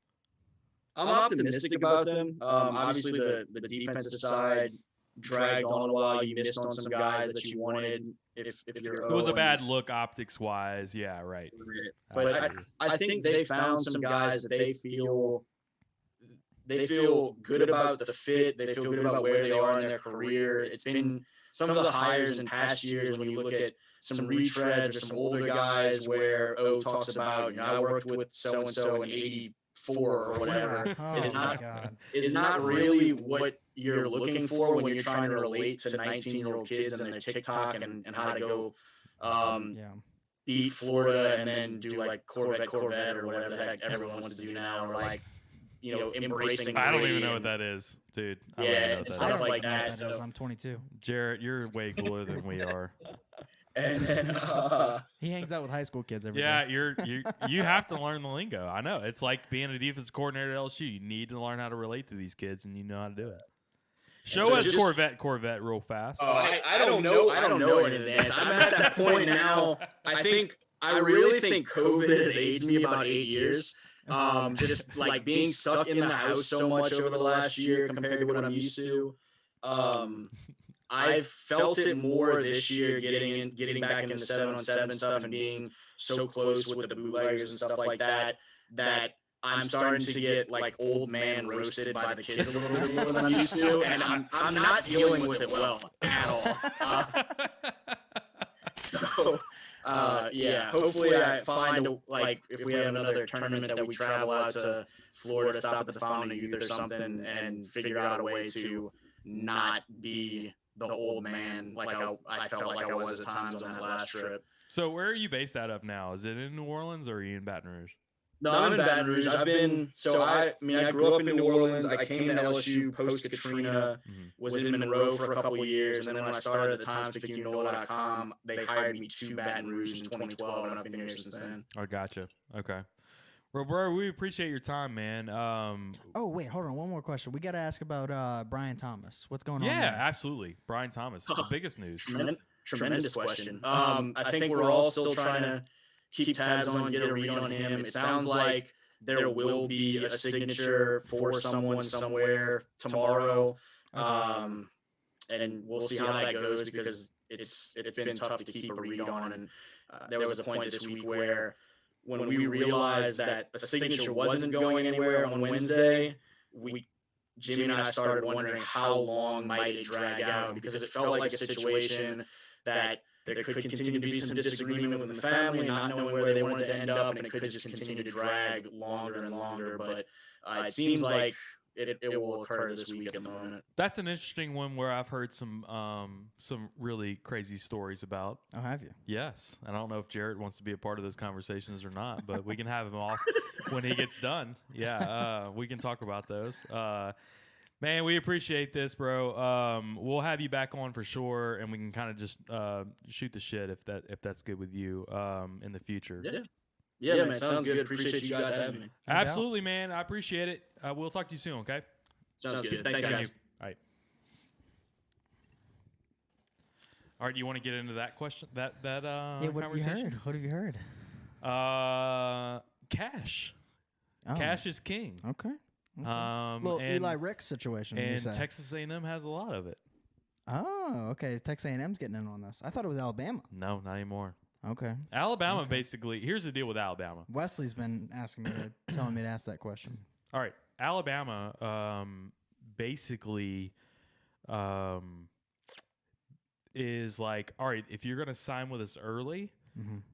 I'm optimistic about them. Obviously, the defensive side dragged on a while. You missed on some guys that you wanted. If you're, it was a bad look optics wise. Yeah, right. But I think they found some guys that they feel good about the fit. They feel good about where they are in their career. It's been some of the hires in past years when you look at some retreads or some older guys where talks about, I worked with so and so in '84 or whatever. It is not really what you're looking for when you're trying to relate to 19-year-old kids and their TikTok and how to go beat Florida and then do like Corvette or whatever the heck everyone wants to do now, or like, embracing. I don't even know what that is, dude. I don't know what that stuff is. like that. So, I'm 22. Jarrett, you're way cooler than we are. And then he hangs out with high school kids every day. Yeah, you have to learn the lingo. I know. It's like being a defensive coordinator at LSU. You need to learn how to relate to these kids, and you know how to do it. Show us Corvette real fast. Oh, I don't know any of this. I'm at that point now. I really think COVID has aged me about 8 years. Just like being stuck in the house so much over the last year compared to what I'm used to. I've felt it more this year getting back into 7-on-7 stuff and being so close with the bootleggers and stuff like that I'm starting to get like old man roasted by the kids a little bit more than I'm used to, and I'm not dealing with it well at all. Hopefully I find if we have another tournament that we travel out to Florida, stop at the Fountain of Youth or something, and figure out a way to not be the old man like I felt like I was at times on that last trip. So where are you based out of now? Is it in New Orleans or are you in Baton Rouge? No, I'm in Baton Rouge. I grew up in New Orleans. I came to LSU post Katrina, was in Monroe for a couple of years, and then when I started at the TimesPicayuNOLA.com, they hired me to Baton Rouge in 2012, and I've been here since then. I gotcha. Okay. Well, bro, we appreciate your time, man. Oh, wait, hold on. One more question. We got to ask about Brian Thomas. What's going on Yeah, there? absolutely. Brian Thomas, the biggest news. Tremendous question. I think we're all still trying to keep tabs on, get a read on him. It sounds like there will be a signature for someone somewhere tomorrow, and we'll see how that goes because it's been tough to keep a read on. And there was a point this week where when we realized that the signature wasn't going anywhere on Wednesday, Jimmy and I started wondering how long might it drag out because it felt like a situation that there could continue to be some disagreement within the family, not knowing where they wanted to end up, and it could just continue to drag longer and longer. But it seems like it will occur this week at the moment. That's an interesting one where I've heard some really crazy stories about. Oh, have you? Yes. I don't know if Jerit wants to be a part of those conversations or not, but we can have him off when he gets done. Yeah, we can talk about those. Man, we appreciate this, bro. We'll have you back on for sure, and we can kind of just shoot the shit if that's good with you in the future. Yeah, man. Sounds good. Appreciate you guys having me. Absolutely, man. I appreciate it. We'll talk to you soon, okay? Sounds good. Thanks, guys. All right. All right, do you want to get into that question? That what conversation? What have you heard? Cash. Oh. Cash is king. Okay. Little Eli Ricks situation. And you say. Texas A&M has a lot of it. Oh, okay. Texas A&M's getting in on this. I thought it was Alabama. No, not anymore. Okay. Alabama basically. Here's the deal with Alabama. Wesley's been telling me to ask that question. All right, Alabama basically is like, all right, if you're gonna sign with us early,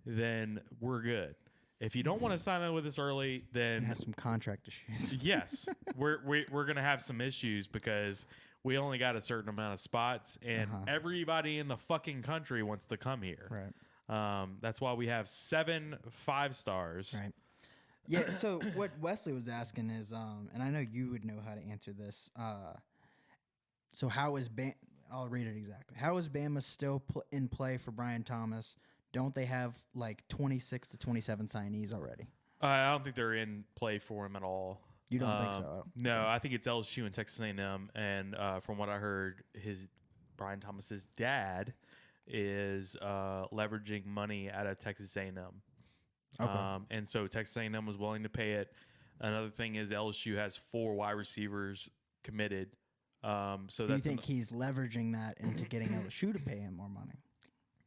then we're good. If you don't want to sign up with us early, then we have some contract issues. Yes, we're gonna have some issues because we only got a certain amount of spots, and everybody in the fucking country wants to come here. Right. That's why we have 7 5-stars. Right. Yeah. So what Wesley was asking is, and I know you would know how to answer this. So how is I'll read it exactly. How is Bama still in play for Brian Thomas? Don't they have like 26 to 27 signees already? I don't think they're in play for him at all. You don't think so? No, I think it's LSU and Texas A&M. And from what I heard, Brian Thomas's dad is leveraging money out of Texas A&M. Okay. And so Texas A&M was willing to pay it. Another thing is LSU has 4 wide receivers committed. So do you think he's leveraging that into getting LSU to pay him more money?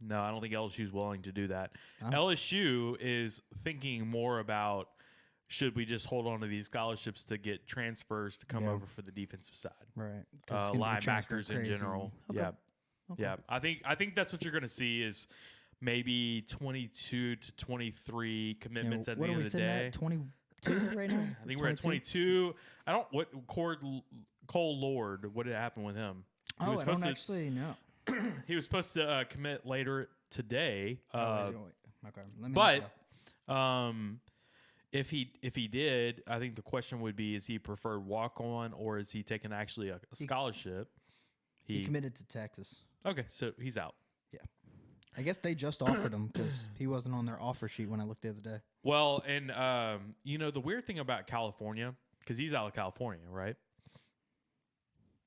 No, I don't think LSU is willing to do that. LSU is thinking more about, should we just hold on to these scholarships to get transfers to come over for the defensive side? Right. Linebackers in general. Okay. Yeah. Okay. Yeah. I think that's what you're going to see is maybe 22 to 23 commitments at the end of the day. At 22 right now? I think we're at 22. Cole Lord, what did happen with him? I don't actually know. He was supposed to commit later today. Okay. But if he did, I think the question would be: is he preferred walk on, or is he taking actually a scholarship? He committed to Texas. Okay, so he's out. Yeah, I guess they just offered him because he wasn't on their offer sheet when I looked the other day. Well, and the weird thing about California, because he's out of California, right?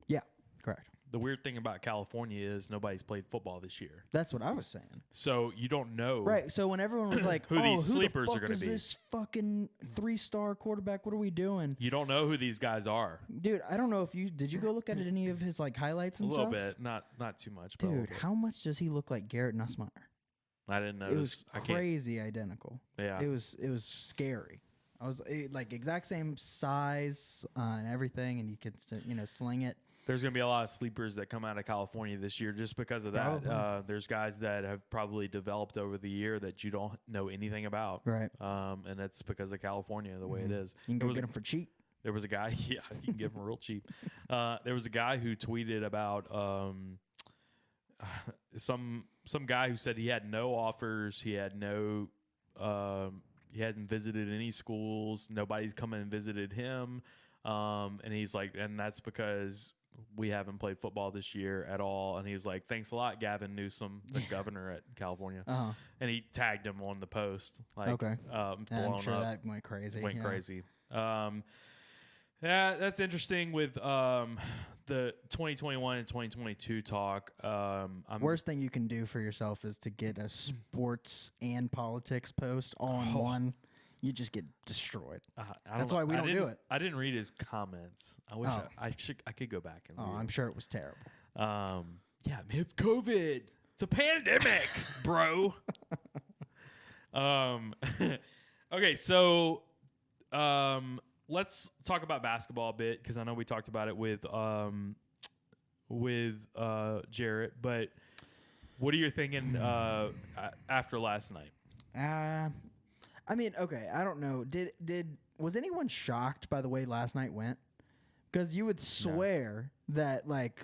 Yeah, correct. The weird thing about California is nobody's played football this year. That's what I was saying. So you don't know. Right. So when everyone was like, who these sleepers the fuck are going to be. This fucking 3-star quarterback, what are we doing? You don't know who these guys are. Dude, I don't know if did you go look at any of his like highlights and stuff? A little bit. Not too much. Dude, how much does he look like Garrett Nussmeier? I didn't notice. It was crazy identical. Yeah. It was scary. I was like exact same size and everything, and you could sling it. There's going to be a lot of sleepers that come out of California this year just because of that. There's guys that have probably developed over the year that you don't know anything about. Right. And that's because of California, the way it is. You can go get them for cheap. There was a guy, yeah, you can get them real cheap. There was a guy who tweeted about some guy who said he had no offers. He had no, he hasn't visited any schools. Nobody's come and visited him. And he's like, and that's because we haven't played football this year at all. And he's like, thanks a lot, Gavin Newsom, the governor at California. And he tagged him on the post. Like, Okay. blown I'm sure up. that went crazy. Went yeah. crazy. Yeah, that's interesting with the 2021 and 2022 talk. Worst thing you can do for yourself is to get a sports and politics post all in one. You just get destroyed. That's why we don't do it. I didn't read his comments. I wish I could go back and read I'm sure it was terrible. Yeah, man, it's COVID. It's a pandemic, bro. Okay, so let's talk about basketball a bit because I know we talked about it with Jerit, but what are you thinking after last night? I mean, okay, I don't know. Was anyone shocked by the way last night went? Because you would swear that like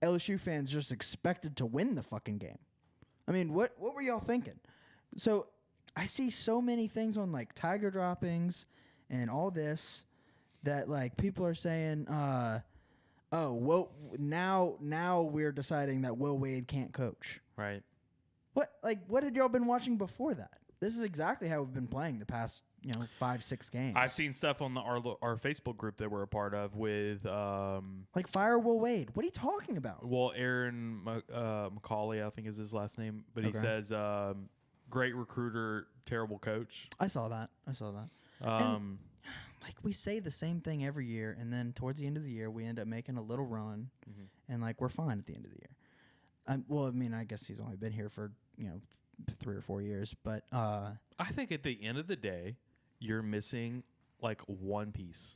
LSU fans just expected to win the fucking game. I mean, what were y'all thinking? So I see so many things on like Tiger droppings and all this that like people are saying, oh, well, now we're deciding that Will Wade can't coach. Right. What had y'all been watching before that? This is exactly how we've been playing the past, 5-6 games. I've seen stuff on our Facebook group that we're a part of with like fire Will Wade. What are you talking about? Well, Aaron McCauley, I think is his last name, but he says great recruiter, terrible coach. I saw that. And, like we say the same thing every year, and then towards the end of the year, we end up making a little run, and like we're fine at the end of the year. Well, I mean, I guess he's only been here for 3 or 4 years, but I think at the end of the day, you're missing like one piece.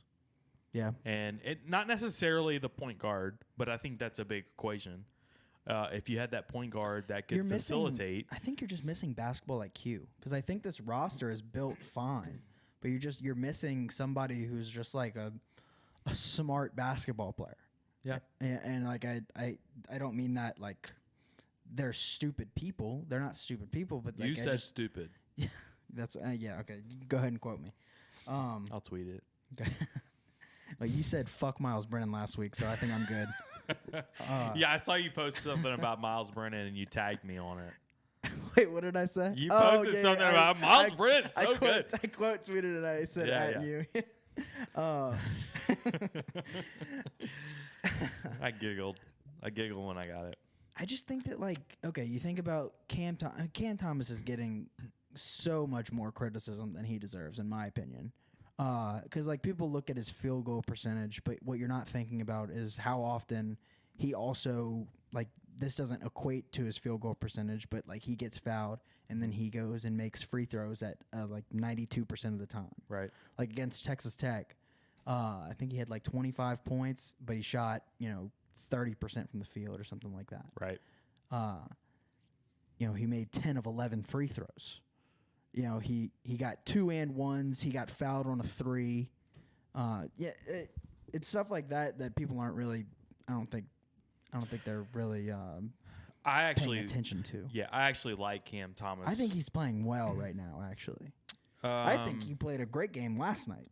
Yeah, and it not necessarily the point guard, but I think that's a big equation. If you had that point guard that could facilitate, I think you're just missing basketball IQ because I think this roster is built fine, but you're missing somebody who's just like a smart basketball player. Yeah, and like I don't mean that like they're stupid people. They're not stupid people, but like, you said stupid. Yeah, that's yeah. Okay, go ahead and quote me. I'll tweet it. Okay. Like you said, fuck Miles Brennan last week, so I think I'm good. Yeah, I saw you post something about Miles Brennan and you tagged me on it. Wait, what did I say? You posted something about Miles Brennan. So good. I quote tweeted and I said you. I giggled when I got it. I just think that like you think about Cam Thomas is getting so much more criticism than he deserves, in my opinion. Because like people look at his field goal percentage, but what you're not thinking about is how often he also like this doesn't equate to his field goal percentage, but like he gets fouled and then he goes and makes free throws at like 92% of the time. Right. Like against Texas Tech, I think he had like 25 points, but he shot 30% from the field or something like that. Right. He made 10 of 11 free throws. He got 2 and 1s. He got fouled on a 3. It's stuff like that people aren't really. I don't think they're really. Paying attention to. Yeah, I actually like Cam Thomas. I think he's playing well right now. Actually, I think he played a great game last night.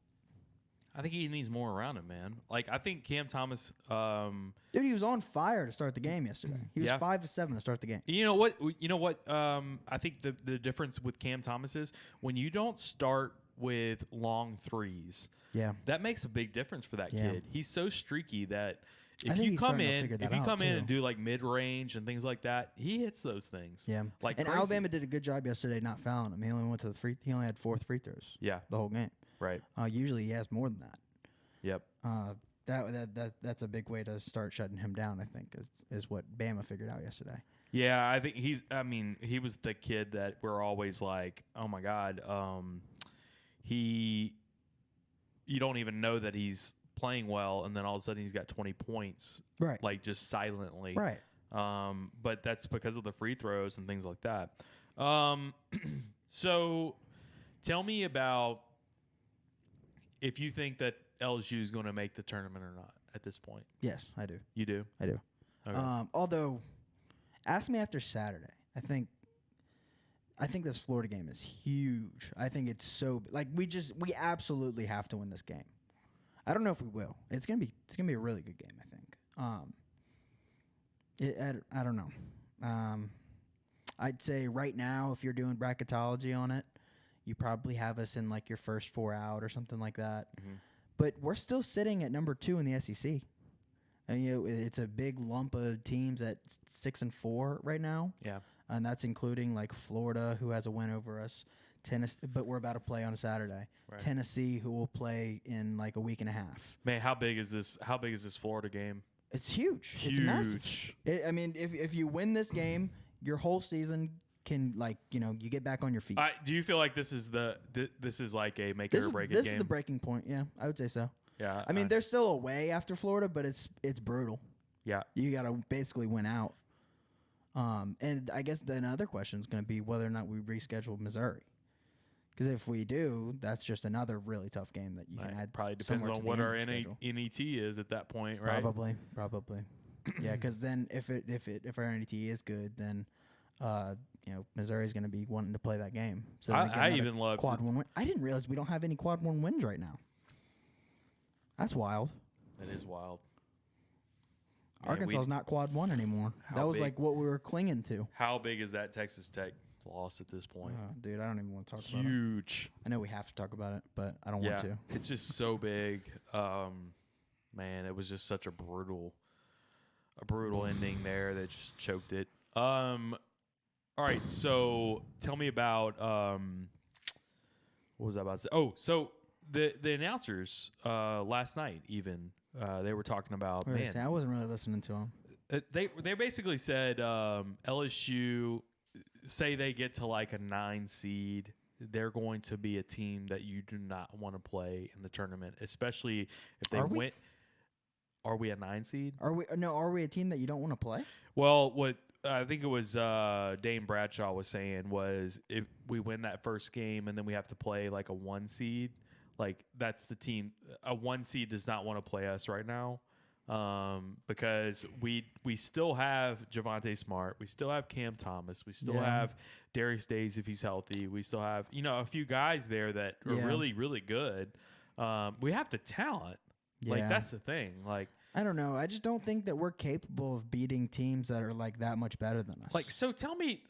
I think he needs more around him, man. Like I think Cam Thomas. Dude, he was on fire to start the game yesterday. He was 5 of 7 to start the game. You know what? I think the difference with Cam Thomas is when you don't start with long threes. Yeah, that makes a big difference for that kid. He's so streaky that if you come in and do like mid range and things like that, he hits those things. Yeah, like and crazy. Alabama did a good job yesterday not fouling him. He only had 4 free throws. Yeah, the whole game. Right. Usually he has more than that. Yep. That's a big way to start shutting him down. I think is what Bama figured out yesterday. Yeah, I think he was the kid that we're always like, oh my God, you don't even know that he's playing well, and then all of a sudden he's got 20 points, right? Like just silently, right? But that's because of the free throws and things like that. So, tell me about if you think that LSU is going to make the tournament or not at this point. Yes, I do. You do? I do. Okay. Although, ask me after Saturday. I think I think this Florida game is huge. I think it's so like we absolutely have to win this game. I don't know if we will. It's gonna be a really good game. I think. I don't know. I'd say right now, if you're doing bracketology on it, you probably have us in like your first 4 out or something like that. Mhm. But we're still sitting at number 2 in the SEC. And it's a big lump of teams at 6-4 right now. Yeah. And that's including like Florida, who has a win over us. Tennessee, but we're about to play on a Saturday. Right. Tennessee, who will play in like a week and a half. Man, how big is this? How big is this Florida game? It's huge. Huge. It's massive. I mean, if you win this game, your whole season can you get back on your feet. Do you feel like this is this is like a make it or break it this game? is the breaking point. Yeah, I would say so. Yeah. I mean, there's still a way after Florida, but it's brutal. Yeah. You got to basically win out. And I guess the other question is going to be whether or not we reschedule Missouri. Because if we do, that's just another really tough game that you can add. Probably depends on what our NET is at that point, right? Probably. Yeah, because then if our NET is good, then Missouri's going to be wanting to play that game. So I even love quad 1 win. I didn't realize we don't have any quad 1 wins right now. That's wild. That is wild. Arkansas is not quad 1 anymore. That was like what we were clinging to. How big is that Texas Tech loss at this point? Dude, I don't even want to talk about it. Huge. I know we have to talk about it, but I don't want to. It's just so big. Man, it was just such a brutal ending there that just choked it. All right, so tell me about what was I about to say? Oh, so the announcers last night even they were talking about I wasn't really listening to them. They basically said LSU, say they get to like a 9 seed, they're going to be a team that you do not want to play in the tournament, especially if they win. Are we a 9 seed? Are we a team that you don't want to play? Well, what I think it was Dane Bradshaw was saying was if we win that first game and then we have to play like a 1 seed, like that's the team. A 1 seed does not want to play us right now. Because we still have Javonte Smart, we still have Cam Thomas, we still have Darius Days if he's healthy, we still have a few guys there that are really, really good. We have the talent. Like that's the thing. Like I don't know. I just don't think that we're capable of beating teams that are like that much better than us. Like so, tell me.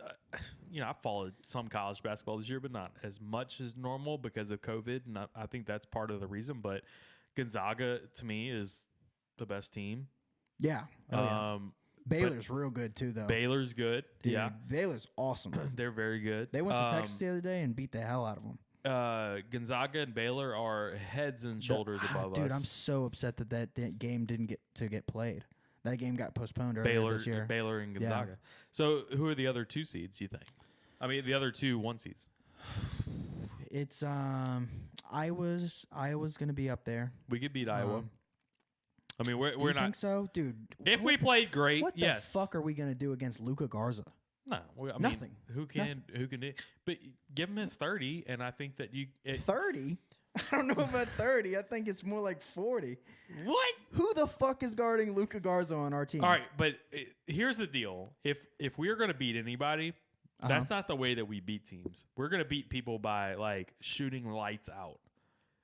I've followed some college basketball this year, but not as much as normal because of COVID, and I think that's part of the reason. But Gonzaga to me is the best team. Yeah. Baylor's real good too, though. Baylor's good. Dude, yeah. Baylor's awesome. They're very good. They went to Texas the other day and beat the hell out of them. Gonzaga and Baylor are heads and shoulders above us. Dude, I'm so upset that game didn't get played. That game got postponed earlier this year. Baylor and Gonzaga. Yeah. So who are the other 2 seeds, you think? I mean, the other 2 1 seeds. It's Iowa's going to be up there. We could beat Iowa. I mean, we're do you not. Think so, dude? If we played great, what the fuck are we gonna do against Luka Garza? No, I nothing. Mean, who can do? But give him his 30, and I think that 30. I don't know about 30. I think it's more like 40. What? Who the fuck is guarding Luka Garza on our team? All right, but here's the deal: if we are gonna beat anybody, that's not the way that we beat teams. We're gonna beat people by like shooting lights out.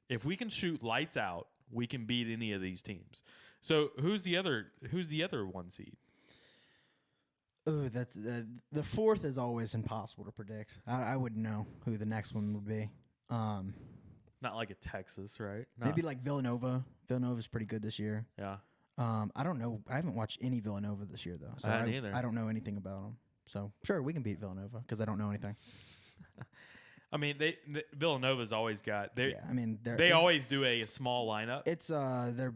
If we can shoot lights out, we can beat any of these teams. So who's the other 1 seed? Oh, that's the 4th is always impossible to predict. I wouldn't know who the next one would be. Not like a Texas, right? No. Maybe like Villanova. Villanova's pretty good this year. Yeah. I don't know. I haven't watched any Villanova this year though, so I don't know anything about them. So sure, we can beat Villanova because I don't know anything. I mean, Villanova's always got. They always do a small lineup. It's they're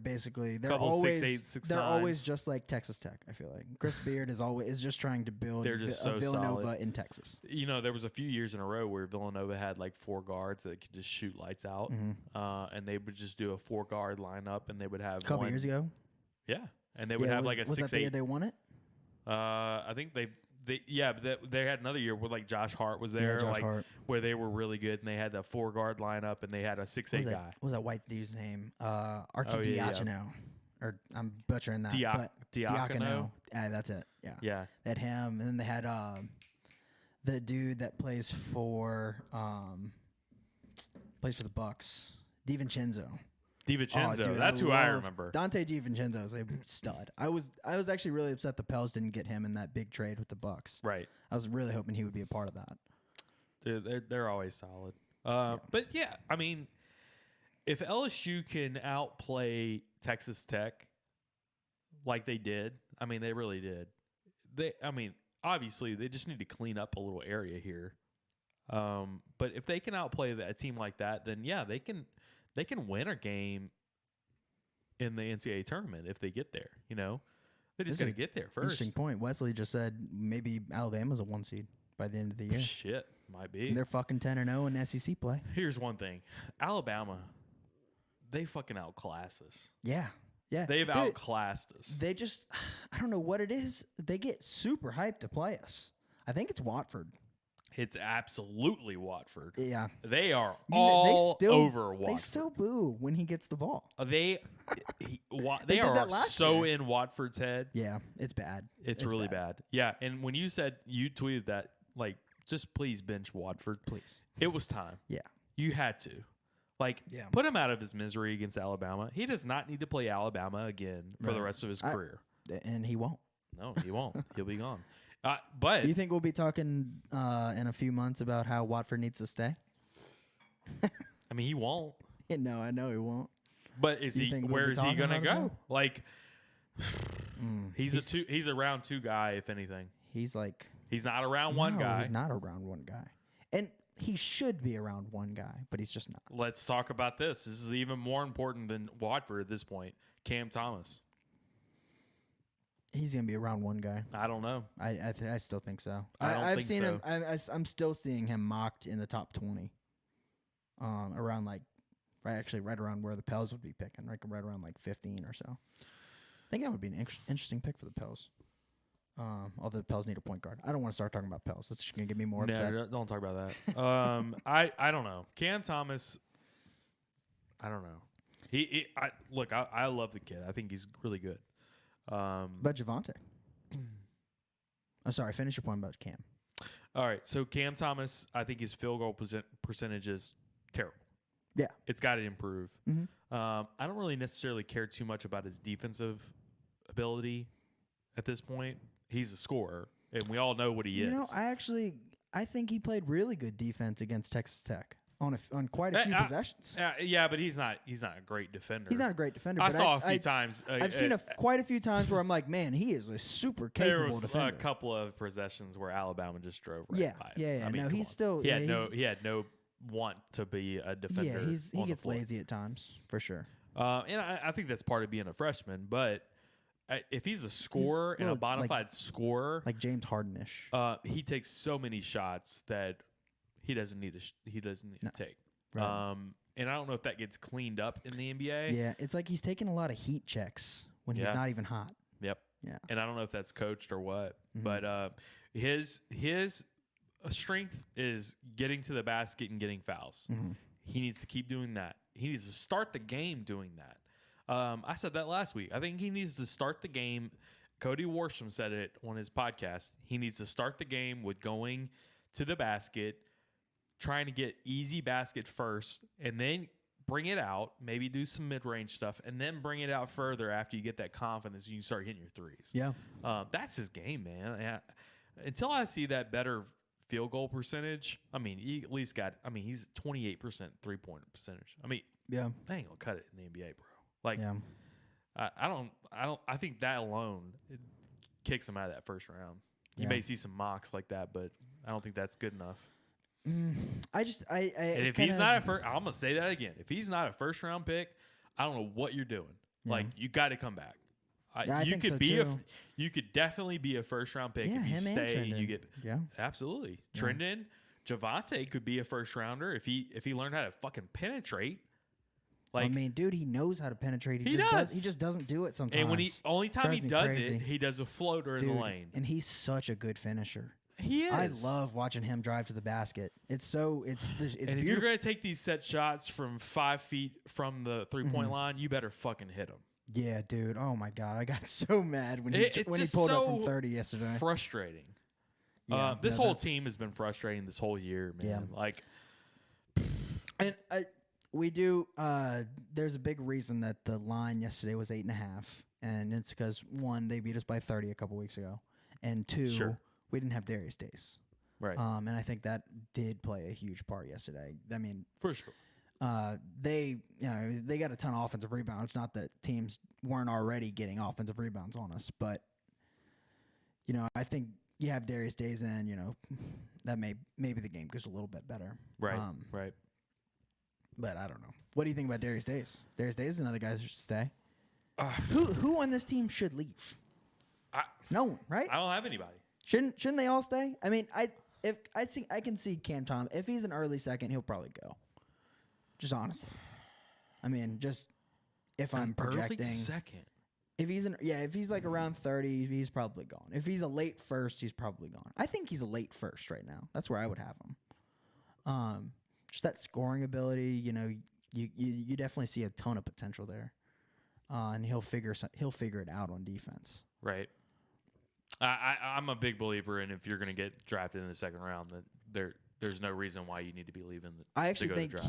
couple always 6'8", 6'9". They're always just like Texas Tech. I feel like Chris Beard is just trying to build They're just a Villanova solid. in Texas. There was a few years in a row where Villanova had like 4 guards that could just shoot lights out, and they would just do a 4-guard lineup, and they would have a couple years ago. Yeah, and they would have like a 6'8". Was that the year they won it? I think they had another year where like Josh Hart was there, Hart. where they were really good, and they had a 4-guard lineup, and they had a 6'8" guy. What was that white dude's name? Archie Diacono. Or I'm butchering that. Diacono. That's it. Yeah. Yeah. They had him, and then they had the dude that plays for the Bucks, DiVincenzo. DiVincenzo. Oh, dude, That's who I remember. Dante DiVincenzo is a stud. I was actually really upset the Pels didn't get him in that big trade with the Bucks. Right. I was really hoping he would be a part of that. Dude, they're always solid. But yeah, I mean, if LSU can outplay Texas Tech like they did, I mean, they really did. Obviously, they just need to clean up a little area here. But if they can outplay a team like that, then yeah, they can win a game in the NCAA tournament if they get there. You know, they just got to get there first. Interesting point. Wesley just said maybe Alabama's a 1 seed by the end of the year. Shit, might be. And they're fucking 10-0 in SEC play. Here's one thing: Alabama, they fucking outclass us. Yeah. Yeah. They've outclassed us. They just, I don't know what it is. They get super hyped to play us. I think it's Watford. It's absolutely Watford. Yeah. They are all over Watford. They still boo when he gets the ball. They did are that last so year. in Watford's head. Yeah, it's bad. It's really bad. Yeah, and when you tweeted that, like, just please bench Watford. Please. It was time. Yeah. You had to. Like, put him out of his misery against Alabama. He does not need to play Alabama again for the rest of his career. And he won't. No, he won't. He'll be gone. But do you think we'll be talking in a few months about how Watford needs to stay? I mean, he won't. No, I know he won't. But where is he gonna go? Like, he's a round 2 guy, if anything. He's not a round 1 guy. He's not a round 1 guy. And he should be a round 1 guy, but he's just not. Let's talk about this. This is even more important than Watford at this point. Cam Thomas. He's gonna be a round 1 guy. I don't know. I still think so. I've seen him. I'm still seeing him mocked in the top 20. Around right around where the Pels would be picking, right around 15 or so. I think that would be an interesting pick for the Pels. Although the Pels need a point guard. I don't want to start talking about Pels. That's just gonna get me more upset. No, don't talk about that. I don't know. Cam Thomas. I don't know. I love the kid. I think he's really good. But Javante. I'm sorry. Finish your point about Cam. All right. So Cam Thomas, I think his field goal percentage is terrible. Yeah. It's got to improve. Mm-hmm. I don't really necessarily care too much about his defensive ability at this point. He's a scorer, and we all know what he is. You know, I think he played really good defense against Texas Tech on quite a few possessions. Yeah, but he's not a great defender. He's not a great defender. I saw a few times. I've seen quite a few times where I'm like, man, he is a super capable defender. There was a couple of possessions where Alabama just drove right by him. Yeah. I mean, no, he's still. He had no want to be a defender. Yeah, he gets lazy at times for sure. And I think that's part of being a freshman. But if he's a scorer and a bona fide scorer, like James Harden-ish, he takes so many shots that he doesn't need to take. Right. And I don't know if that gets cleaned up in the NBA. Yeah, it's like he's taking a lot of heat checks when he's not even hot. Yep. Yeah. And I don't know if that's coached or what, Mm-hmm. but his strength is getting to the basket and getting fouls. Mm-hmm. He needs to keep doing that. He needs to start the game doing that. I said that last week. I think he needs to start the game. Cody Worsham said it on his podcast. He needs to start the game with going to the basket, trying to get easy basket first, and then bring it out, maybe do some mid-range stuff, and then bring it out further after you get that confidence and you start hitting your threes. Yeah. That's his game, man. Until I see that better field goal percentage, I mean, he at least he's 28% three-point percentage. I mean, yeah, they ain't gonna cut it in the NBA, bro. Like, yeah. I think that alone kicks him out of that first round. You may see some mocks like that, but I don't think that's good enough. And if he's not I'm gonna say that again. If he's not a first round pick, I don't know what you're doing. Yeah. Like, you got to come back. I think so too. You could definitely be a first round pick if you stay and you get absolutely. Yeah. Trendon, Javante could be a first rounder if he learned how to fucking penetrate. Like, I mean, dude, he knows how to penetrate. He does. He just doesn't do it sometimes. And when only time he does crazy. it, he does a floater in the lane. And he's such a good finisher. He is. I love watching him drive to the basket. It's and beautiful. if you're gonna take these set shots from 5 feet from the 3-point line, you better fucking hit them. Yeah, dude. Oh my god, I got so mad when he pulled up from 30 yesterday. Frustrating. This no, whole that's- team has been frustrating this whole year, man. Yeah. Like, And we do. There's a big reason that the line yesterday was 8.5, and it's because one, they beat us by 30 a couple weeks ago, and two, Sure. we didn't have Darius Days. right. And I think that did play a huge part yesterday. I mean, For sure. they got a ton of offensive rebounds. Not that teams weren't already getting offensive rebounds on us, but I think you have Darius Days in. That maybe the game goes a little bit better. Right. Right. But I don't know. What do you think about Darius Days? Darius Days is another guy who should stay. Who on this team should leave? No one, right? I don't have anybody. Shouldn't they all stay? I mean, I can see Cam Thomas. If he's an early second, he'll probably go. Just honestly. I mean, just if I'm projecting. Early second. If he's like around 30, he's probably gone. If he's a late first, he's probably gone. I think he's a late first right now. That's where I would have him. Just that scoring ability, you definitely see a ton of potential there, and he'll figure it out on defense. Right. I'm a big believer in if you're going to get drafted in the second round, that there's no reason why you need to be leaving. I actually to go to think draft.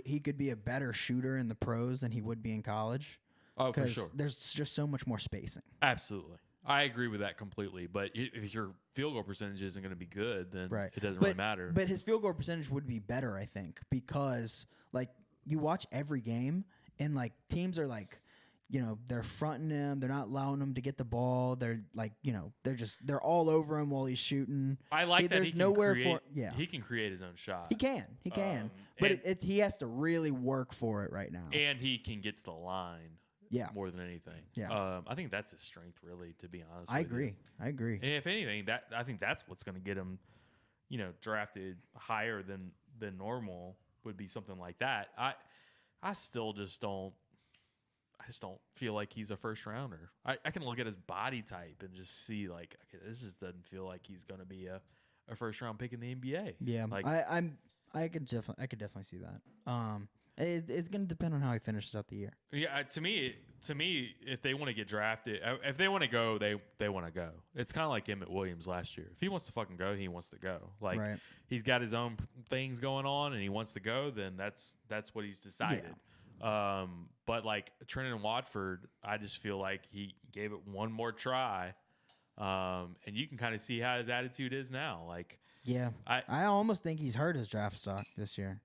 he could be a better shooter in the pros than he would be in college. Oh, for 'cause sure. There's just so much more spacing. Absolutely. I agree with that completely. But if your field goal percentage isn't going to be good, then Right. it doesn't really matter. But his field goal percentage would be better, I think, because like you watch every game and like teams are like, they're fronting him, they're not allowing him to get the ball. They're like, they're all over him while he's shooting. I like that there's he can nowhere create, for he can create his own shot. He can, but and- he has to really work for it right now. And he can get to the line. Yeah. More than anything. Yeah. I think that's his strength, really, to be honest. I with you. agree. And if anything, I think that's what's going to get him, drafted higher than normal would be something like that. I still just don't. I just don't feel like he's a first rounder. I can look at his body type and just see like, okay, this just doesn't feel like he's going to be a first round pick in the NBA. Yeah. Like I could definitely see that. It's going to depend on how he finishes out the year. Yeah, to me, if they want to get drafted, if they want to go, they want to go. It's kind of like Emmett Williams last year. If he wants to fucking go, he wants to go. Like Right. he's got his own things going on, and he wants to go. Then that's what he's decided. But like Trenton Watford, I just feel like he gave it one more try, and you can kind of see how his attitude is now. Like, Yeah. I almost think he's hurt his draft stock this year.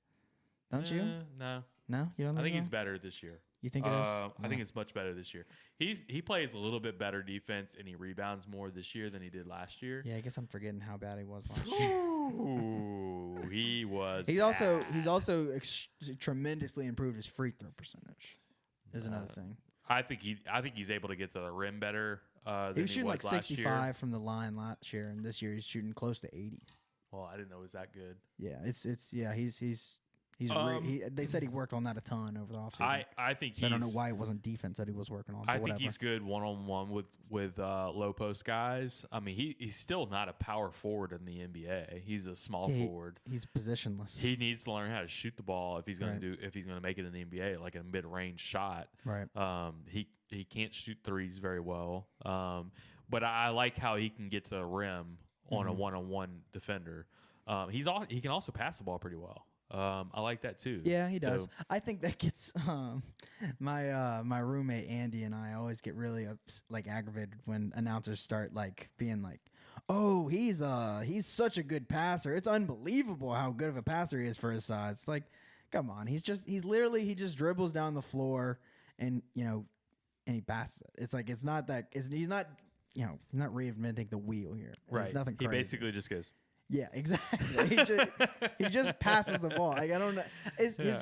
Don't you? No. No, you don't think I think so? he's better this year. You think it is? I think it's much better this year. He plays a little bit better defense and he rebounds more this year than he did last year. Yeah, I guess I'm forgetting how bad he was last year. Ooh, he was. He's also tremendously improved his free throw percentage. Is another thing. I think he's able to get to the rim better than He was shooting like was last 65 year. from the line last year, and this year he's shooting close to 80. Well, I didn't know it was that good. Yeah, they said he worked on that a ton over the offseason. I think I don't know why it wasn't defense that he was working on. I but think whatever. he's good one-on-one with low post guys. I mean, he's still not a power forward in the NBA. He's a small forward. He's positionless. He needs to learn how to shoot the ball if he's going Right. to make it in the NBA, like a mid-range shot. Right. He can't shoot threes very well. But I like how he can get to the rim on a one-on-one defender. He can also pass the ball pretty well. I like that too. Yeah, he does. So, I think that gets my roommate Andy and I always get really aggravated when announcers start like being like, "Oh, he's such a good passer. It's unbelievable how good of a passer he is for his size." It's like, come on, he just dribbles down the floor and he passes it. It's like he's not reinventing the wheel here. right. There's nothing He crazy. basically just goes. Yeah, exactly. he just passes the ball. Like I don't know.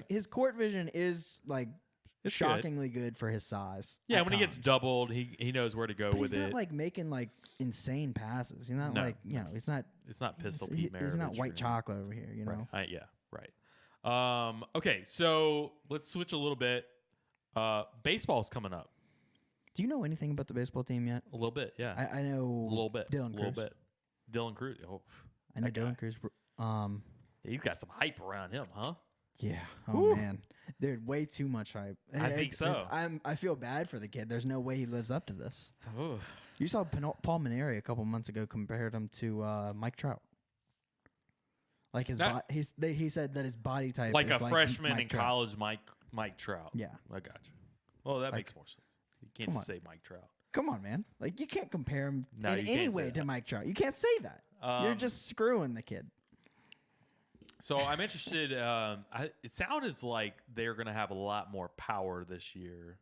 His court vision is like It's shockingly good for his size. Yeah, at when he gets times. doubled, he knows where to go But with he's not it. like making like insane passes. He's not No, like he's not. It's not Pistol He's Pete Maravich. not white or- chocolate over here. You know. Right. Yeah. Right. Okay, so let's switch a little bit. Baseball's coming up. Do you know anything about the baseball team yet? A little bit. Yeah. I know a little bit. Dylan A little Cruz. bit. Dylan Cruz. Oh, I know that guy. Dylan Cruz. He's got some hype around him, huh? Yeah. Oh Woo. man, dude, way too much hype. I think so. I feel bad for the kid. There's no way he lives up to this. Oh. You saw Paul Maneri a couple months ago compared him to Mike Trout. Like his Not- he said that his body type Like is a like freshman Mike in Trout. college, Mike Trout. Yeah. I got you. Well, that Like- makes more sense. You can't Come just on. say Mike Trout. Come on, man. Like you can't compare him No, in you can't any say way to that. Mike Trout. You can't say that. You're just screwing the kid. So I'm interested. It sounded like they're going to have a lot more power this year.